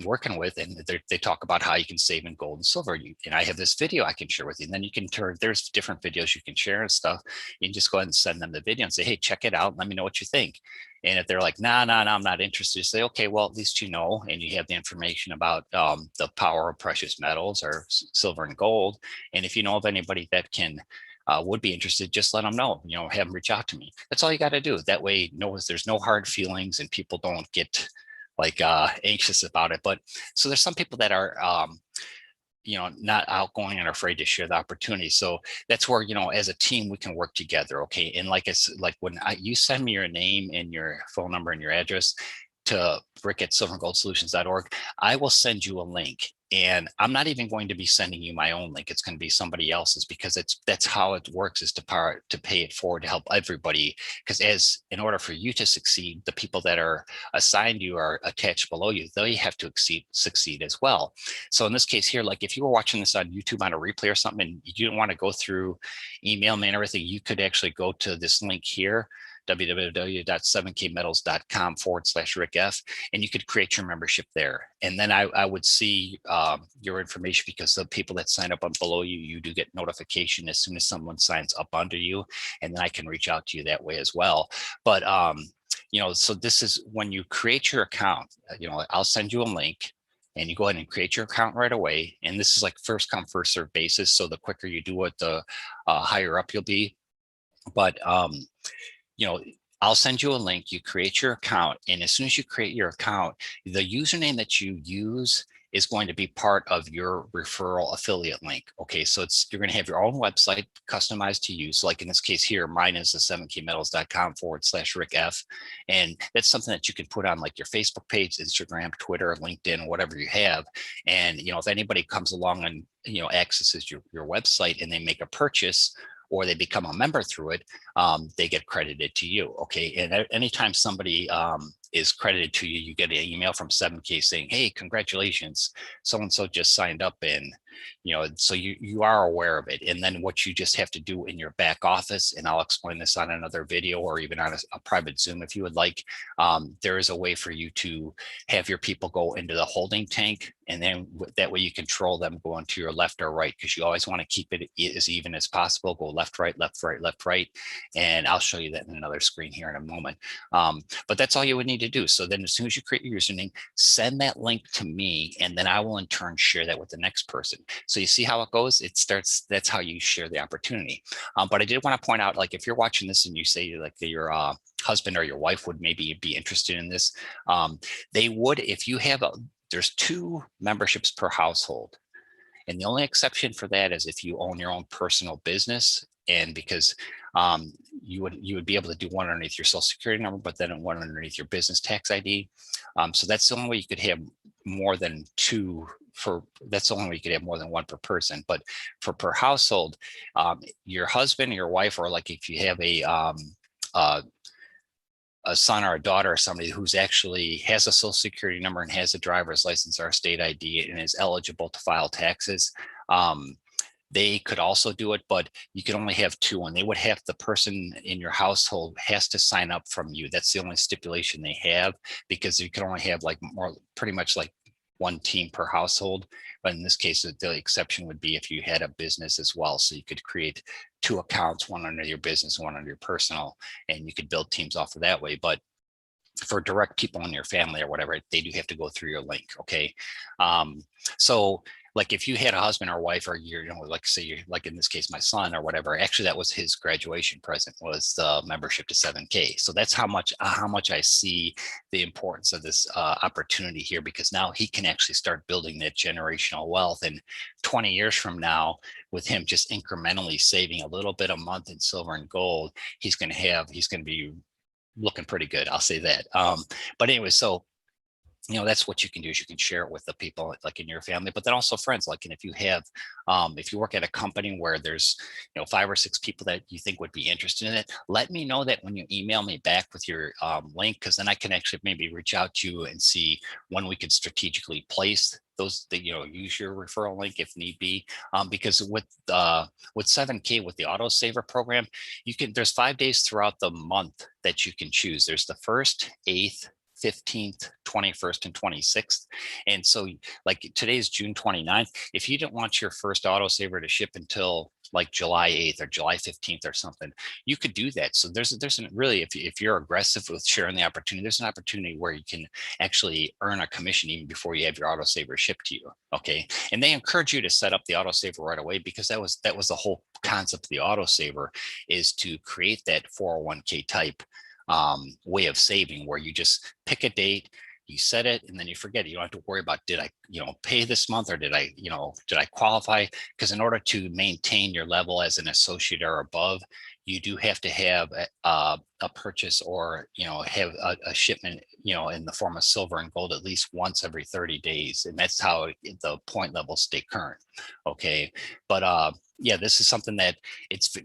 working with, and they talk about how you can save in gold and silver. And I have this video I can share with you. And then you can there's different videos you can share and stuff. You can just go ahead and send them the video and say, hey, check it out. Let me know what you think. And if they're like, nah, I'm not interested, say, okay, well, at least and you have the information about the power of precious metals or silver and gold. And if you know of anybody that would be interested, just let them know, have them reach out to me. That's all you got to do. That way, there's no hard feelings and people don't get like anxious about it. But so there's some people that are, not outgoing and afraid to share the opportunity. So that's where, as a team, we can work together. Okay. And like when you send me your name and your phone number and your address to rick@silverandgoldsolutions.org, I will send you a link. And I'm not even going to be sending you my own link. It's going to be somebody else's, because that's how it works, is to pay it forward to help everybody. Because in order for you to succeed, the people that are assigned you are attached below you, they have to succeed as well. So in this case here, like if you were watching this on YouTube on a replay or something, and you didn't want to go through email me and everything, you could actually go to this link here, www.7kmetals.com/rickf, and you could create your membership there. And then I would see your information, because the people that sign up below you, you do get notification as soon as someone signs up under you, and then I can reach out to you that way as well. But so this is when you create your account, I'll send you a link, and you go ahead and create your account right away. And this is like first come, first serve basis. So the quicker you do it, the higher up you'll be. But I'll send you a link, you create your account, and as soon as you create your account, the username that you use is going to be part of your referral affiliate link. Okay, so you're going to have your own website customized to you. So like in this case here, mine is the 7kmetals.com/rickf. And that's something that you can put on like your Facebook page, Instagram, Twitter, LinkedIn, whatever you have. And, if anybody comes along and, accesses your website and they make a purchase, or they become a member through it, they get credited to you. Okay. And anytime somebody is credited to you, you get an email from 7K saying, hey, congratulations, so-and-so just signed up. And, so you are aware of it. And then what you just have to do in your back office, and I'll explain this on another video or even on a private Zoom if you would like, there is a way for you to have your people go into the holding tank. And then that way you control them going to your left or right, because you always want to keep it as even as possible. Go left, right, left, right, left, right. And I'll show you that in another screen here in a moment. But that's all you would need to to do. So then as soon as you create your username, send that link to me, and then I will in turn share that with the next person. So you see how it goes? It starts, that's how you share the opportunity. But I did want to point out, like, if you're watching this and you say like your husband or your wife would maybe be interested in this, they would, if you have there's 2 memberships per household. And the only exception for that is if you own your own personal business, and because you would be able to do one underneath your social security number, but then one underneath your business tax ID. So that's the only way you could have more than 2 that's the only way you could have more than 1 per person. But for per household, your husband or your wife, or like if you have a son or a daughter or somebody who's actually has a social security number and has a driver's license or a state ID and is eligible to file taxes, they could also do it, but you can only have 2, and they would have, the person in your household has to sign up from you. That's the only stipulation they have, because you can only have like pretty much like 1 team per household. But in this case, the exception would be if you had a business as well. So you could create 2 accounts, one under your business, one under your personal, and you could build teams off of that way. But for direct people in your family or whatever, they do have to go through your link. Okay. So like if you had a husband or wife, or you're, like say you're like in this case, my son or whatever, actually that was his graduation present, was the membership to 7K. So that's how much I see the importance of this opportunity here, because now he can actually start building that generational wealth. And 20 years from now, with him just incrementally saving a little bit a month in silver and gold, he's going to be looking pretty good. I'll say that. But anyway, so that's what you can do, is you can share it with the people like in your family, but then also friends. Like, and if you have, if you work at a company where there's, 5 or 6 people that you think would be interested in it, let me know that when you email me back with your link, because then I can actually maybe reach out to you and see when we could strategically place those, that, use your referral link if need be. Because with 7K, with the autosaver program, there's 5 days throughout the month that you can choose. There's the 1st, 8th, 15th, 21st, and 26th. And so like today's June 29th. If you didn't want your first autosaver to ship until like July 8th or July 15th or something, you could do that. So there's really, if you're aggressive with sharing the opportunity, there's an opportunity where you can actually earn a commission even before you have your autosaver shipped to you. Okay. And they encourage you to set up the autosaver right away, because that was the whole concept of the autosaver, is to create that 401k type way of saving, where you just pick a date, you set it, and then you forget it. You don't have to worry about, did I, pay this month, or did I qualify? Because in order to maintain your level as an associate or above, you do have to have a purchase, or have a shipment in the form of silver and gold at least once every 30 days, and that's how the point levels stay current. Okay. But yeah, this is something that it's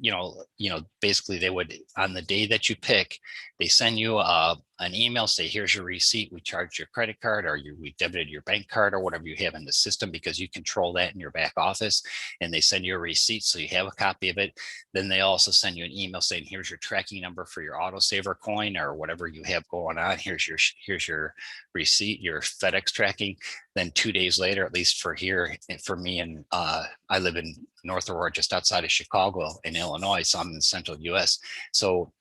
basically they would, on the day that you pick, they send you an email, say, here's your receipt, we charged your credit card, or we debited your bank card, or whatever you have in the system, because you control that in your back office. And they send you a receipt, so you have a copy of it. Then they also send you an email saying, here's your tracking number for your autosaver coin, or whatever you have going on. Here's your receipt, your FedEx tracking. Then 2 days later, at least for here, for me, and I live in North Aurora, just outside of Chicago in Illinois, so I'm in the central US. So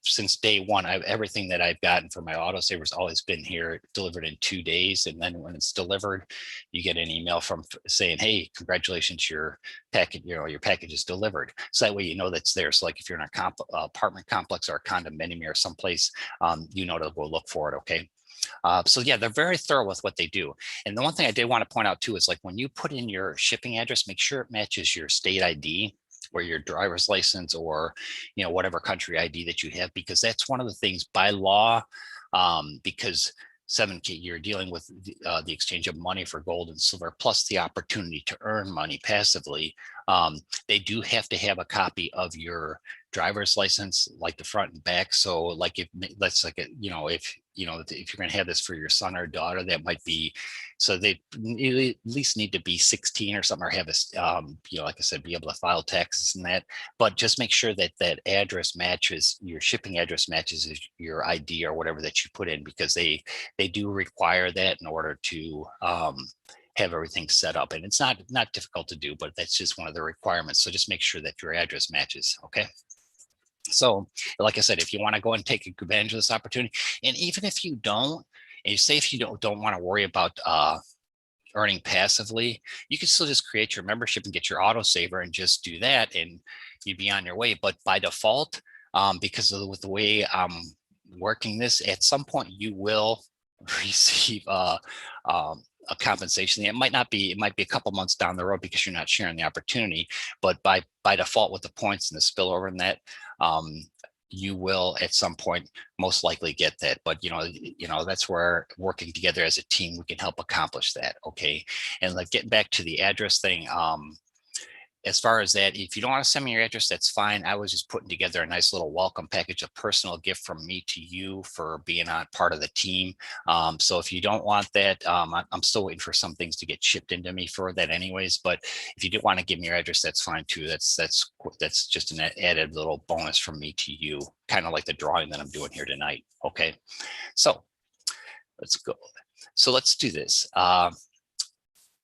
since day one, everything that I've gotten for my autosaver's always been here, delivered in 2 days. And then when it's delivered, you get an email from saying, hey, congratulations, your package, your package is delivered. So that way that's there. So like if you're in a apartment complex or a condominium or someplace, to go look for it. Okay. So yeah, they're very thorough with what they do. And the one thing I did want to point out too is, like, when you put in your shipping address, make sure it matches your state ID, or your driver's license, or whatever country ID that you have, because that's one of the things by law, because 7K, you're dealing with the exchange of money for gold and silver, plus the opportunity to earn money passively. They do have to have a copy of your driver's license, like the front and back. So like if you're going to have this for your son or daughter, that might be, so they at least need to be 16 or something, or have a, like I said, be able to file taxes and that. But just make sure that that address matches, your shipping address matches your ID or whatever that you put in, because they do require that in order to have everything set up. And it's not difficult to do, but that's just one of the requirements. So just make sure that your address matches. Okay. So like I said, if you want to go and take advantage of this opportunity, and even if you don't, and you say if you don't want to worry about earning passively, you can still just create your membership and get your autosaver and just do that, and you'd be on your way. But by default, because of with the way I'm working this, at some point you will receive a compensation. It might not be, it might be a couple months down the road because you're not sharing the opportunity, but by default with the points and the spillover and that, you will at some point most likely get that. But that's where working together as a team, we can help accomplish that. Okay. And like getting back to the address thing, as far as that, if you don't want to send me your address, that's fine. I was just putting together a nice little welcome package, a personal gift from me to you for being on part of the team. So if you don't want that, I'm still waiting for some things to get shipped into me for that anyways. But if you do want to give me your address, that's fine too. That's just an added little bonus from me to you, kind of like the drawing that I'm doing here tonight. Okay, so let's go. So let's do this.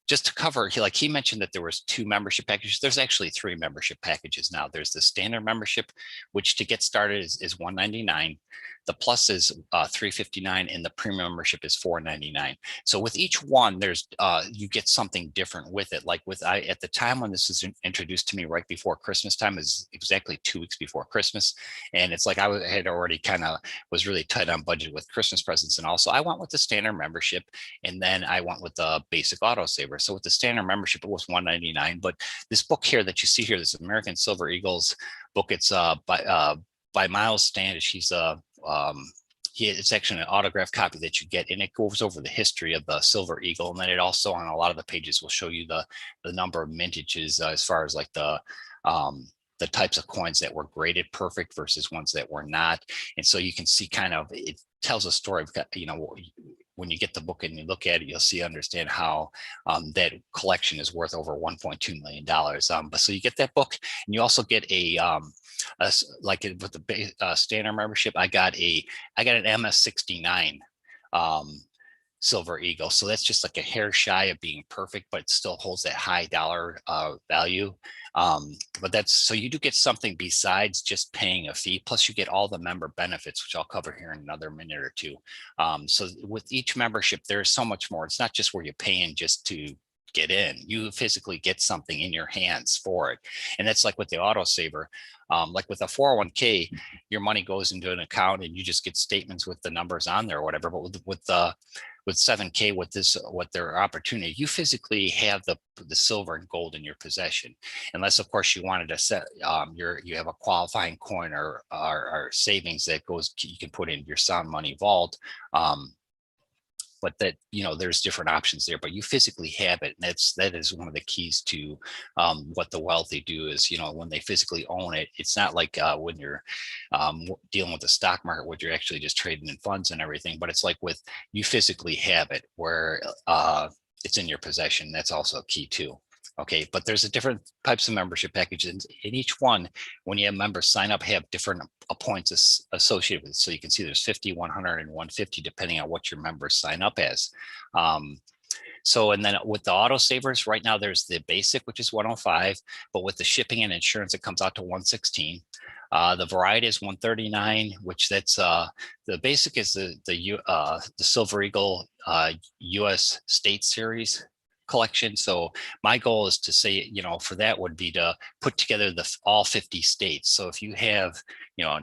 Just to cover, he mentioned that there was 2 membership packages. There's actually 3 membership packages now. There's the standard membership, which to get started is $199. The plus is $359, and the premium membership is $499. So with each one, there's you get something different with it. Like at the time when this was introduced to me right before Christmas time, is exactly 2 weeks before Christmas, and it's like I had already kind of was really tight on budget with Christmas presents, and also I went with the standard membership, and then I went with the basic autosaver. So with the standard membership, it was $199. But this book here that you see here, this American Silver Eagles book, it's by Miles Standish. He's it's actually an autographed copy that you get, and it goes over the history of the Silver Eagle. And then it also, on a lot of the pages, will show you the number of mintages as far as like the types of coins that were graded perfect versus ones that were not. And so you can see kind of, it tells a story of, when you get the book and you look at it, you'll see, understand how that collection is worth over $1.2 million. But so you get that book, and you also get like with the standard membership, I got an MS-69 Silver Eagle. So that's just like a hair shy of being perfect, but it still holds that high dollar value. But that's, so you do get something besides just paying a fee. Plus you get all the member benefits, which I'll cover here in another minute or two. So with each membership, there's so much more. It's not just where you're paying just to get in. You physically get something in your hands for it. And that's like with the autosaver. Like with a 401k, your money goes into an account and you just get statements with the numbers on there or whatever. But with 7K, with their opportunity, you physically have the silver and gold in your possession, unless of course you wanted to set you have a qualifying coin or savings that you can put in your sound money vault. But that, there's different options there, but you physically have it. And that is one of the keys to what the wealthy do is, when they physically own it, it's not like when you're dealing with the stock market, where you're actually just trading in funds and everything, but it's like you physically have it where it's in your possession. That's also a key too. Okay, but there's a different types of membership packages, in each one, when you have members sign up, have different points associated with it. So you can see there's 50, 100, and 150, depending on what your members sign up as. So, and then with the autosavers, right now there's the basic, which is 105, but with the shipping and insurance, it comes out to 116. The variety is 139, which that's the basic is the Silver Eagle US State Series collection. So my goal is to say, for that would be to put together all 50 states. So if you have,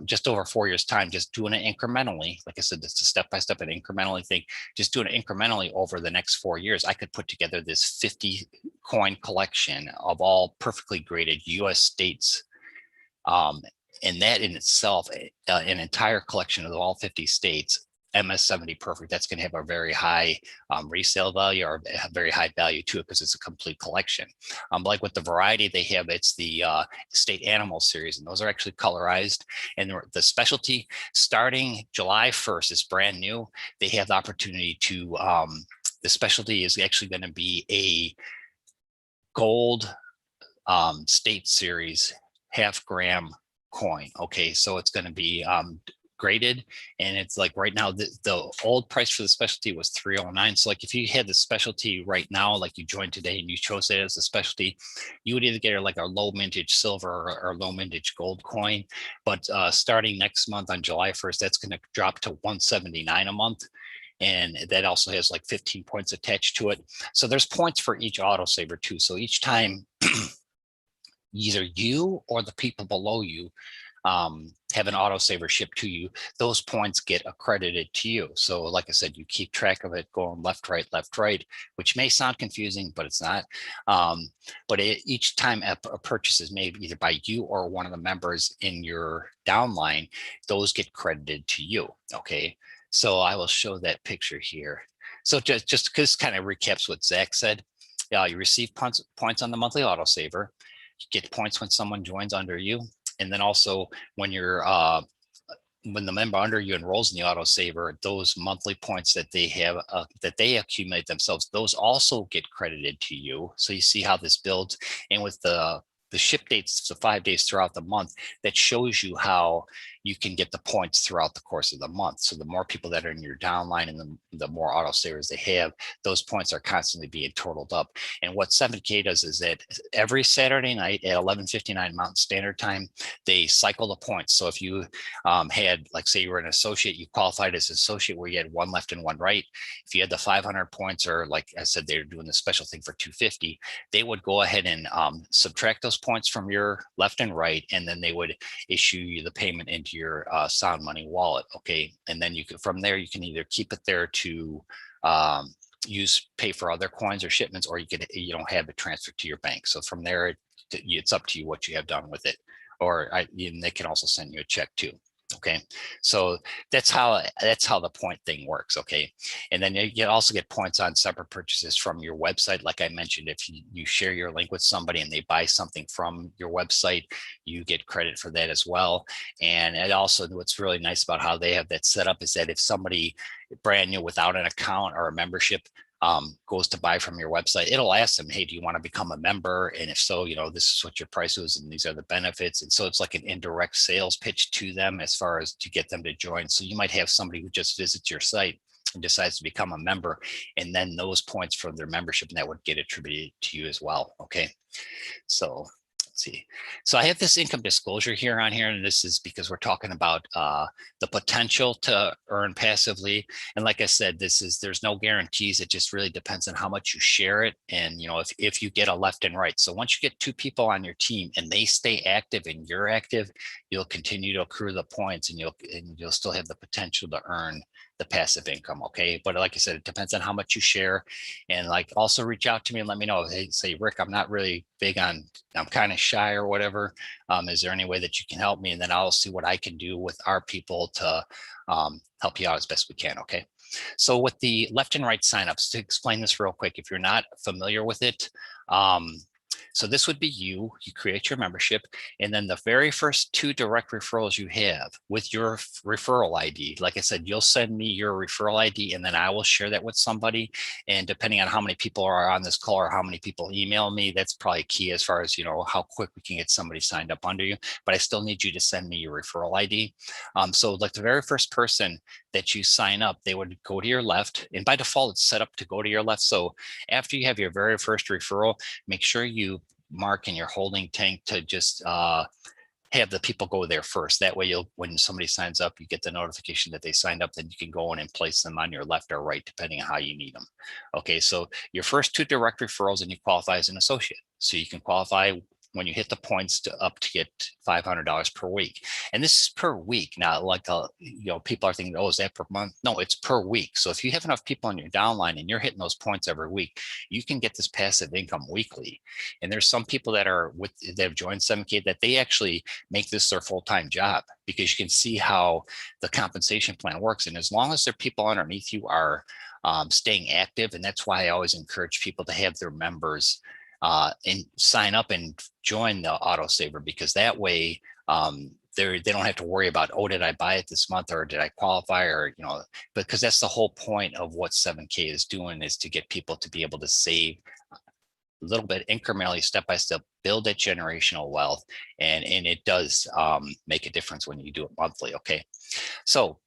just over 4 years time, just doing it incrementally, like I said, it's a step-by-step and incrementally thing, just doing it incrementally over the next 4 years, I could put together this 50 coin collection of all perfectly graded US states. And that in itself, an entire collection of all 50 states, MS-70 perfect, that's going to have a very high resale value, or a very high value to it, because it's a complete collection. Like with the variety they have, it's the state animal series, and those are actually colorized. And the specialty, starting July 1st, is brand new. They have the opportunity to, the specialty is actually going to be a gold state series half gram coin. Okay, so it's going to be graded, and it's like right now the old price for the specialty was $309. So like if you had the specialty right now, like you joined today and you chose it as a specialty, you would either get like a low mintage silver or low mintage gold coin. But starting next month on July 1st, that's going to drop to $179 a month. And that also has like 15 points attached to it. So there's points for each autosaver too. So each time either you or the people below you have an autosaver shipped to you, those points get accredited to you. So like I said, you keep track of it going left, right, which may sound confusing, but it's not. But each time a purchase is made either by you or one of the members in your downline, those get credited to you. Okay. So I will show that picture here. So just because kind of recaps what Zach said, you receive points on the monthly autosaver. You get points when someone joins under you. And then also when you're when the member under you enrolls in the autosaver, those monthly points that they have that they accumulate themselves, those also get credited to you. So you see how this builds. And with the ship dates, the 5 days throughout the month, that shows you how you can get the points throughout the course of the month. So the more people that are in your downline and the more autosavers they have, those points are constantly being totaled up. And what 7K does is that every Saturday night at 11:59 Mountain Standard Time, they cycle the points. So if you had, like, say you were an associate, you qualified as an associate where you had one left and one right. If you had the 500 points, or like I said, they're doing the special thing for 250, they would go ahead and subtract those points from your left and right, and then they would issue you the payment into your Sound Money wallet. Okay. And then you can, from there, you can either keep it there to pay for other coins or shipments, or you don't have it transferred to your bank. So from there, it's up to you what you have done with it. Or they can also send you a check too. Okay, so that's how the point thing works. Okay, and then you also get points on separate purchases from your website. Like I mentioned, if you share your link with somebody and they buy something from your website, you get credit for that as well. And it also, what's really nice about how they have that set up is that if somebody brand new without an account or a membership goes to buy from your website, it'll ask them, hey, do you want to become a member? And if so, this is what your price is and these are the benefits. And so it's like an indirect sales pitch to them as far as to get them to join. So you might have somebody who just visits your site and decides to become a member, and then those points from their membership, and that would get attributed to you as well. Okay, so let's see. So I have this income disclosure here on here, and this is because we're talking about the potential to earn passively. And like I said, there's no guarantees. It just really depends on how much you share it. And, if you get a left and right. So once you get 2 people on your team and they stay active and you're active, you'll continue to accrue the points, and you'll still have the potential to earn the passive income. Okay. But like I said, it depends on how much you share. And like, also reach out to me and let me know. Hey, say, Rick, I'm not really big on, I'm kind of shy or whatever. Is there any way that you can help me? And then I'll see what I can do with our people to help you out as best we can. Okay. So with the left and right signups, to explain this real quick, if you're not familiar with it, so this would be you create your membership, and then the very first 2 direct referrals you have with your referral ID, like I said, you'll send me your referral ID and then I will share that with somebody. And depending on how many people are on this call or how many people email me, that's probably key as far as, how quick we can get somebody signed up under you. But I still need you to send me your referral ID. So like the very first person that you sign up, they would go to your left, and by default it's set up to go to your left. So after you have your very first referral, make sure you mark in your holding tank to just have the people go there first. That way when somebody signs up, you get the notification that they signed up, then you can go in and place them on your left or right, depending on how you need them. Okay, so your first 2 direct referrals and you qualify as an associate. So you can qualify when you hit the points to get $500 per week. And this is per week. Now, like, people are thinking, oh, is that per month? No, it's per week. So if you have enough people on your downline and you're hitting those points every week, you can get this passive income weekly. And there's some people that have joined 7K that they actually make this their full-time job, because you can see how the compensation plan works. And as long as their people underneath you are staying active, and that's why I always encourage people to have their members and sign up and join the autosaver, because that way they don't have to worry about, oh, did I buy it this month, or did I qualify, or because that's the whole point of what 7K is doing, is to get people to be able to save little bit incrementally, step by step, build that generational wealth. And it does make a difference when you do it monthly. Okay. So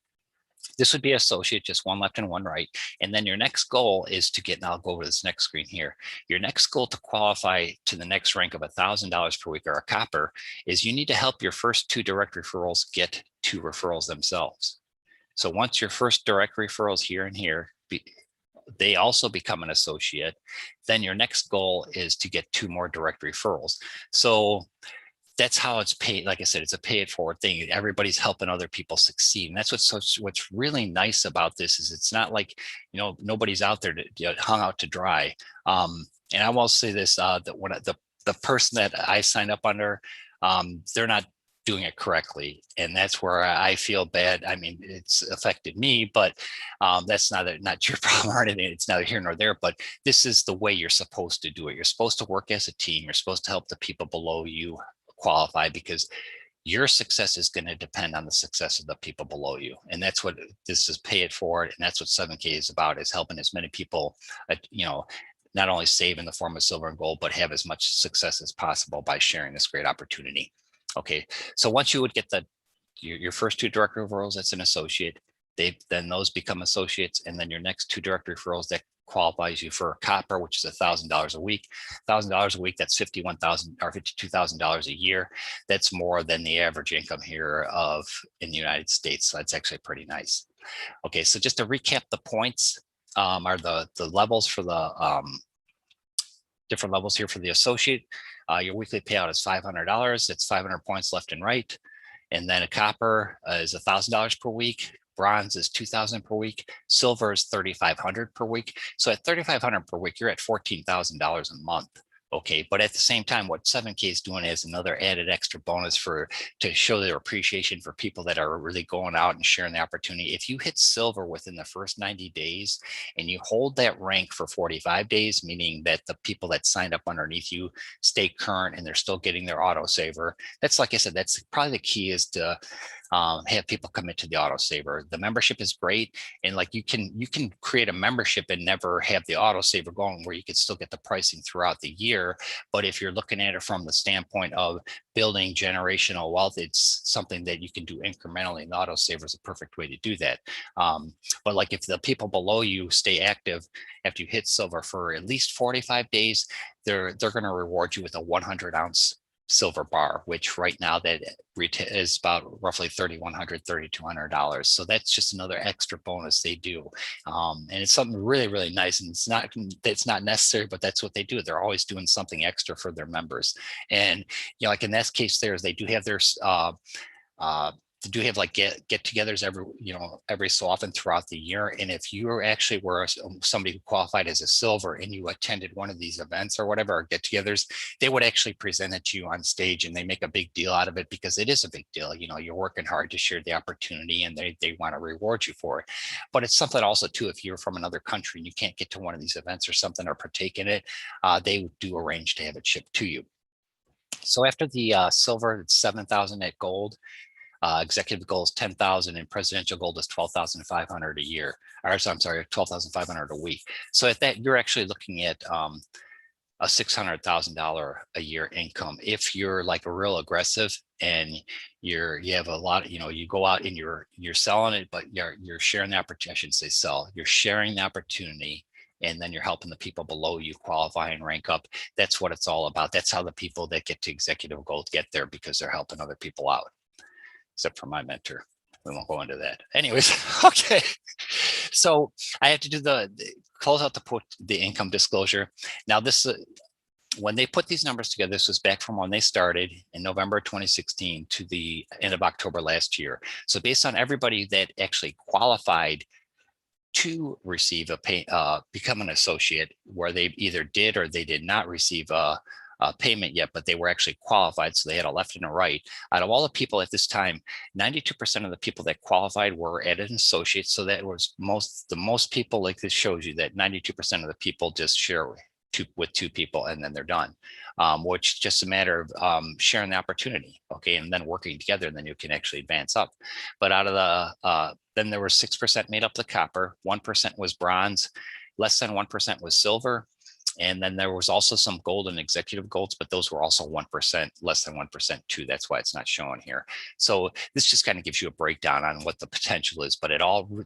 this would be associate, just one left and one right. And then your next goal is to get, and I'll go over this next screen here. Your next goal to qualify to the next rank of $1,000 per week or a copper is you need to help your first 2 direct referrals get 2 referrals themselves. So once your first direct referrals here and here, they also become an associate, then your next goal is to get 2 more direct referrals. So that's how it's paid. Like I said, it's a pay it forward thing. Everybody's helping other people succeed. And that's what's really nice about this is it's not like, you know, nobody's out there to hung out to dry. And I will say this, that when the person that I signed up under, they're not doing it correctly. And that's where I feel bad. I mean, it's affected me, but that's not your problem or anything. It's neither here nor there, but this is the way you're supposed to do it. You're supposed to work as a team. You're supposed to help the people below you qualify, because your success is going to depend on the success of the people below you. And that's what this is, pay it forward. And that's what 7K is about, is helping as many people, you know, not only save in the form of silver and gold, but have as much success as possible by sharing this great opportunity. Okay. So once you would get your first 2 direct referrals, that's an associate, then those become associates. And then your next 2 direct referrals, that qualifies you for a copper, which is $1,000 a week. $1,000 a week, that's $51,000 or $52,000 a year. That's more than the average income here in the United States. So that's actually pretty nice. Okay, so just to recap, the points are the levels for the different levels here for the associate. Your weekly payout is $500. It's 500 points left and right. And then a copper is $1,000 per week. Bronze is $2,000 per week. Silver is $3,500 per week. So at $3,500 per week, you're at $14,000 a month. Okay, but at the same time, what 7K is doing is another added extra bonus to show their appreciation for people that are really going out and sharing the opportunity. If you hit silver within the first 90 days and you hold that rank for 45 days, meaning that the people that signed up underneath you stay current and they're still getting their autosaver, that's, like I said, that's probably the key, is to have people commit to the autosaver. The membership is great, and like you can create a membership and never have the autosaver going, where you could still get the pricing throughout the year. But if you're looking at it from the standpoint of building generational wealth, it's something that you can do incrementally, and the autosaver is a perfect way to do that. But like if the people below you stay active after you hit silver for at least 45 days, they're going to reward you with a 100-ounce silver bar, which right now that is about roughly $3,100, $3,200. So that's just another extra bonus they do. And it's something really, really nice. And it's not necessary, but that's what they do. They're always doing something extra for their members. And, you know, like in this case, they do have their, to do have like get-togethers every so often throughout the year. And if you actually were somebody who qualified as a silver and you attended one of these events or whatever, or get-togethers, they would actually present it to you on stage, and they make a big deal out of it, because it is a big deal. You know, you're working hard to share the opportunity, and they want to reward you for it. But it's something also too, if you're from another country and you can't get to one of these events or something, or partake in it, they do arrange to have it shipped to you. So after the silver, it's 7,000 at gold. Executive goal is 10,000, and presidential goal is 12,500 a year. Or I'm sorry, 12,500 a week. So at that, you're actually looking at a $600,000 a year income if you're like a real aggressive and you have a lot. You know, you go out and you're selling it, but you're sharing the opportunity. I shouldn't say sell. You're sharing the opportunity, and then you're helping the people below you qualify and rank up. That's what it's all about. That's how the people that get to executive gold get there, because they're helping other people out. Except for my mentor. We won't go into that. Anyways, okay. So I have to do close out the income disclosure. Now this, when they put these numbers together, this was back from when they started in November 2016 to the end of October last year. So based on everybody that actually qualified to receive become an associate, where they either did or they did not receive a payment yet, but they were actually qualified, so they had a left and a right. Out of all the people at this time, 92% of the people that qualified were at an associate. So that was the most people. Like this shows you that 92% of the people just share with 2 people and then they're done, which is just a matter of sharing the opportunity, okay, and then working together, and then you can actually advance up. But out of the then there was 6% made up the copper, 1% was bronze, less than 1% was silver, And then there was also some gold and executive golds, but those were also 1%, less than 1% too. That's why it's not showing here. So this just kind of gives you a breakdown on what the potential is, but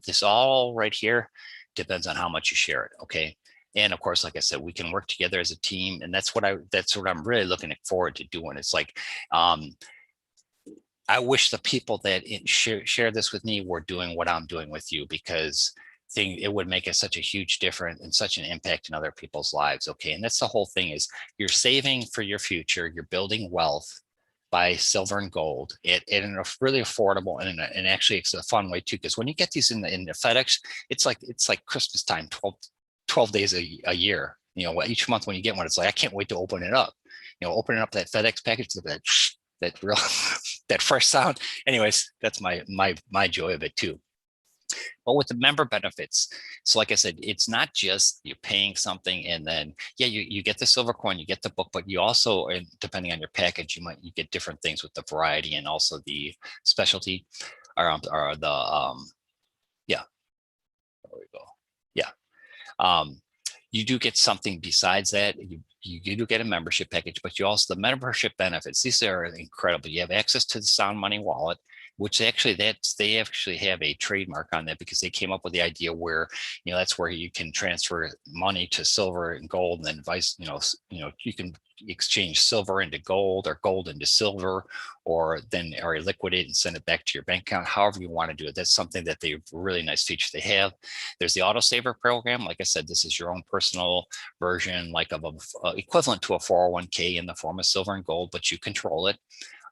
this all right here depends on how much you share it. Okay. And of course, like I said, we can work together as a team. And that's what I'm really looking forward to doing. It's like, I wish the people that share this with me were doing what I'm doing with you, because it would make such a huge difference and such an impact in other people's lives. Okay. And that's the whole thing, is you're saving for your future. You're building wealth by silver and gold in a really affordable and actually it's a fun way too. Because when you get these in the FedEx, it's like Christmas time, 12 days a year. Each month when you get one, it's like, I can't wait to open it up. Opening up that FedEx package, that real that fresh sound. Anyways, that's my joy of it too. But with the member benefits, so like I said, it's not just you're paying something and then you get the silver coin, you get the book, but you also, and depending on your package, you get different things with the variety and also the specialty or the yeah, there we go. Yeah. You do get something besides that. You do get a membership package, but you also, the membership benefits, these are incredible. You have access to the Sound Money wallet, which they actually have a trademark on that, because they came up with the idea where, that's where you can transfer money to silver and gold, and then vice, you can exchange silver into gold or gold into silver, or liquidate and send it back to your bank account, however you want to do it. That's something that they really nice feature they have. There's the autosaver program. Like I said, this is your own personal version, like of equivalent to a 401k in the form of silver and gold, but you control it.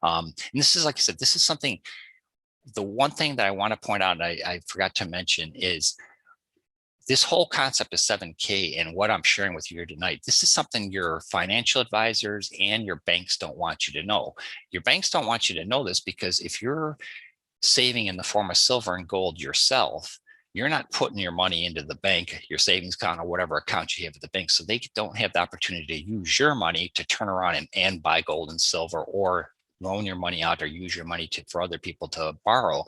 And this is, like I said, this is something, the one thing that I want to point out, and I forgot to mention, is this whole concept of 7K and what I'm sharing with you here tonight. This is something your financial advisors and your banks don't want you to know. Your banks don't want you to know this, because if you're saving in the form of silver and gold yourself, you're not putting your money into the bank, your savings account, or whatever account you have at the bank. So they don't have the opportunity to use your money to turn around and buy gold and silver, or loan your money out, or use your money for other people to borrow.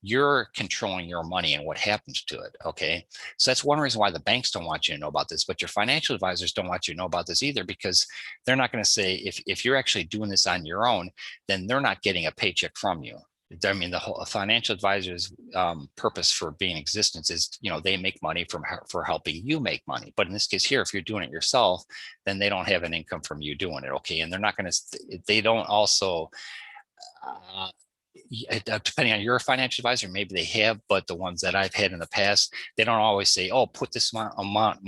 You're controlling your money and what happens to it. Okay. So that's one reason why the banks don't want you to know about this, but your financial advisors don't want you to know about this either, because they're not going to say, if you're actually doing this on your own, then they're not getting a paycheck from you. I mean, the whole financial advisor's purpose for being in existence is, they make money for helping you make money. But in this case here, if you're doing it yourself, then they don't have an income from you doing it. Okay. And they're not going to, they don't also, depending on your financial advisor, maybe they have, but the ones that I've had in the past, they don't always say, oh, put this amount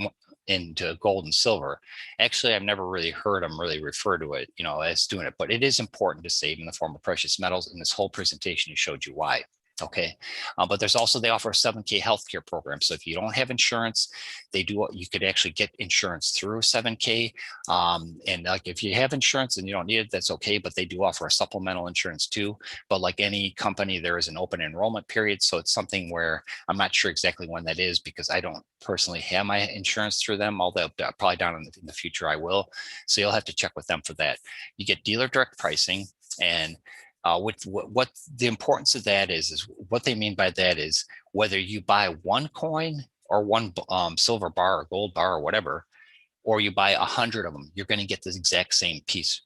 into gold and silver. Actually, I've never really heard them really refer to it, as doing it, but it is important to save in the form of precious metals. In this whole presentation, you showed you why. Okay. But there's also, they offer a 7K healthcare program. So if you don't have insurance, you could actually get insurance through 7K. And like, if you have insurance and you don't need it, that's okay. But they do offer a supplemental insurance too. But like any company, there is an open enrollment period. So it's something where I'm not sure exactly when that is, because I don't personally have my insurance through them, although probably down in the future I will. So you'll have to check with them for that. You get dealer direct pricing, and what the importance of that is what they mean by that is whether you buy one coin or one silver bar or gold bar or whatever, or you buy 100 of them, you're going to get the exact same piece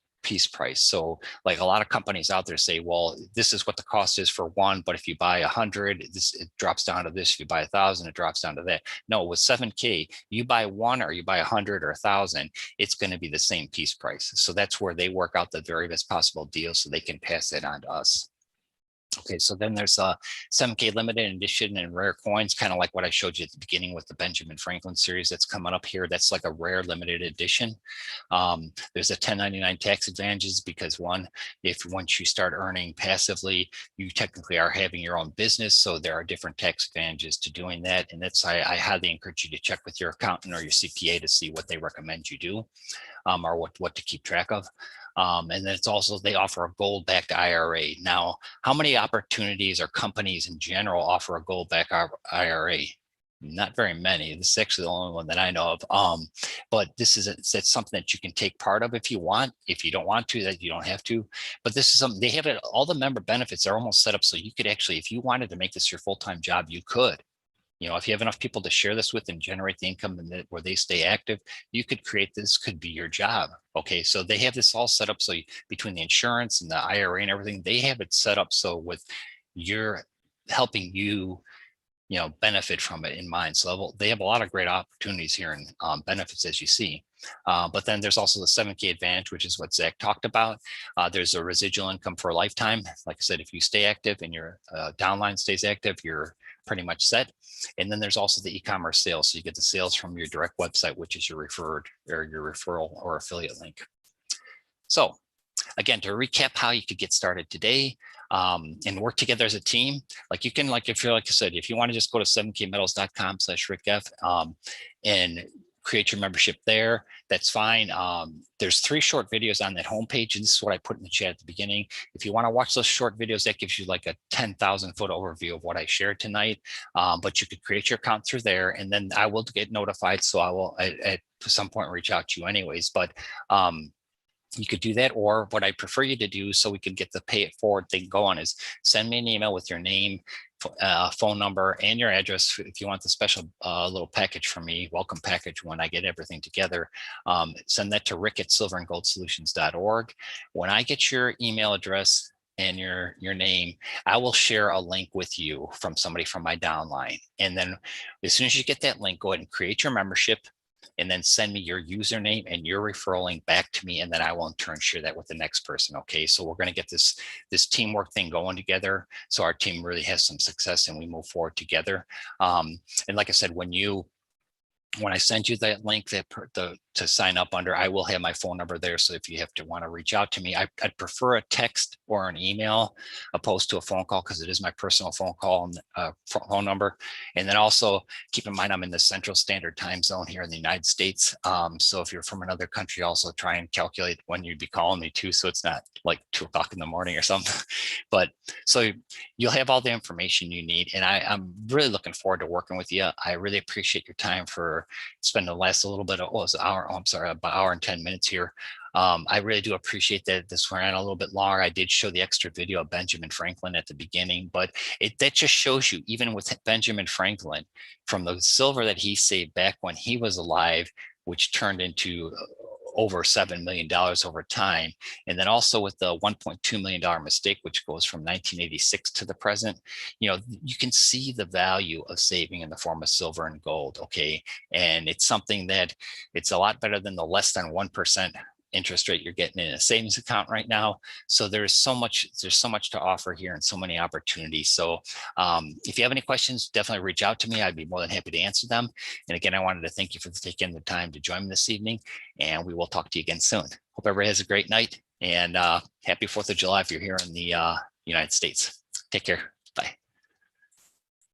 price. So like a lot of companies out there say, well, this is what the cost is for one, but if you buy 100, it drops down to this. If you buy 1,000, it drops down to that. No, with 7K, you buy one or you buy 100 or 1,000, it's going to be the same piece price. So that's where they work out the very best possible deal so they can pass that on to us. Okay, so then there's a 7K limited edition and rare coins, kind of like what I showed you at the beginning with the Benjamin Franklin series that's coming up here. That's like a rare limited edition. There's a 1099 tax advantages, because once you start earning passively, you technically are having your own business. So there are different tax advantages to doing that. And I highly encourage you to check with your accountant or your CPA to see what they recommend you do, or what to keep track of. And then it's also, they offer a gold-backed IRA. Now, how many opportunities or companies in general offer a gold-backed IRA? Not very many. This is actually the only one that I know of. But it's something that you can take part of if you want. If you don't want to, that you don't have to. But this is something, they have it, all the member benefits are almost set up so you could actually, if you wanted to make this your full-time job, you could. You know, if you have enough people to share this with and generate the income and where they stay active, you could create this could be your job. Okay, so they have this all set up so between the insurance and the IRA and everything, they have it set up so with you're helping you, you know, benefit from it in mind. So they have a lot of great opportunities here and benefits, as you see. But then there's also the 7K Advantage, which is what Zach talked about. There's a residual income for a lifetime. Like I said, if you stay active and your downline stays active, you're pretty much set. And then there's also the e-commerce sales. So you get the sales from your direct website, which is your referred or your referral or affiliate link. So again, to recap how you could get started today and work together as a team, like you can, like, if you're, like I said, if you want to just go to 7kmetals.com/rickf and create your membership there, that's fine. There's 3 short videos on that homepage, and this is what I put in the chat at the beginning. If you want to watch those short videos, that gives you like a 10,000 foot overview of what I shared tonight. But you could create your account through there, and then I will get notified. So I will at some point reach out to you anyways. But you could do that, or what I prefer you to do so we can get the pay it forward thing going is send me an email with your name, phone number, and your address. If you want the special little package from me, welcome package, when I get everything together, send that to rick@silverandgoldsolutions.org. When I get your email address and your name, I will share a link with you from somebody from my downline. And then as soon as you get that link, go ahead and create your membership, and then send me your username and your referral link back to me, and then I will in turn share that with the next person. Okay, so we're going to get this teamwork thing going together, so our team really has some success and we move forward together. And like I said, when I send you that link to sign up under, I will have my phone number there. So if you have to want to reach out to me, I'd prefer a text or an email opposed to a phone call, because it is my personal phone call and phone number. And then also keep in mind, I'm in the Central Standard Time Zone here in the United States. So if you're from another country, also try and calculate when you'd be calling me too, so it's not like 2 o'clock in the morning or something. But so you'll have all the information you need. And I'm really looking forward to working with you. I really appreciate your time for spending the last a little bit of about hour and 10 minutes here. I really do appreciate that this ran a little bit longer. I did show the extra video of Benjamin Franklin at the beginning, but that just shows you, even with Benjamin Franklin, from the silver that he saved back when he was alive, which turned into over $7 million over time. And then also with the $1.2 million mistake, which goes from 1986 to the present, you know, you can see the value of saving in the form of silver and gold. Okay. And it's something that it's a lot better than the less than 1% interest rate you're getting in a savings account right now. So there's so much to offer here and so many opportunities. So if you have any questions, definitely reach out to me. I'd be more than happy to answer them. And again, I wanted to thank you for taking the time to join me this evening, and we will talk to you again soon. Hope everybody has a great night, and happy 4th of July if you're here in the United States. Take care.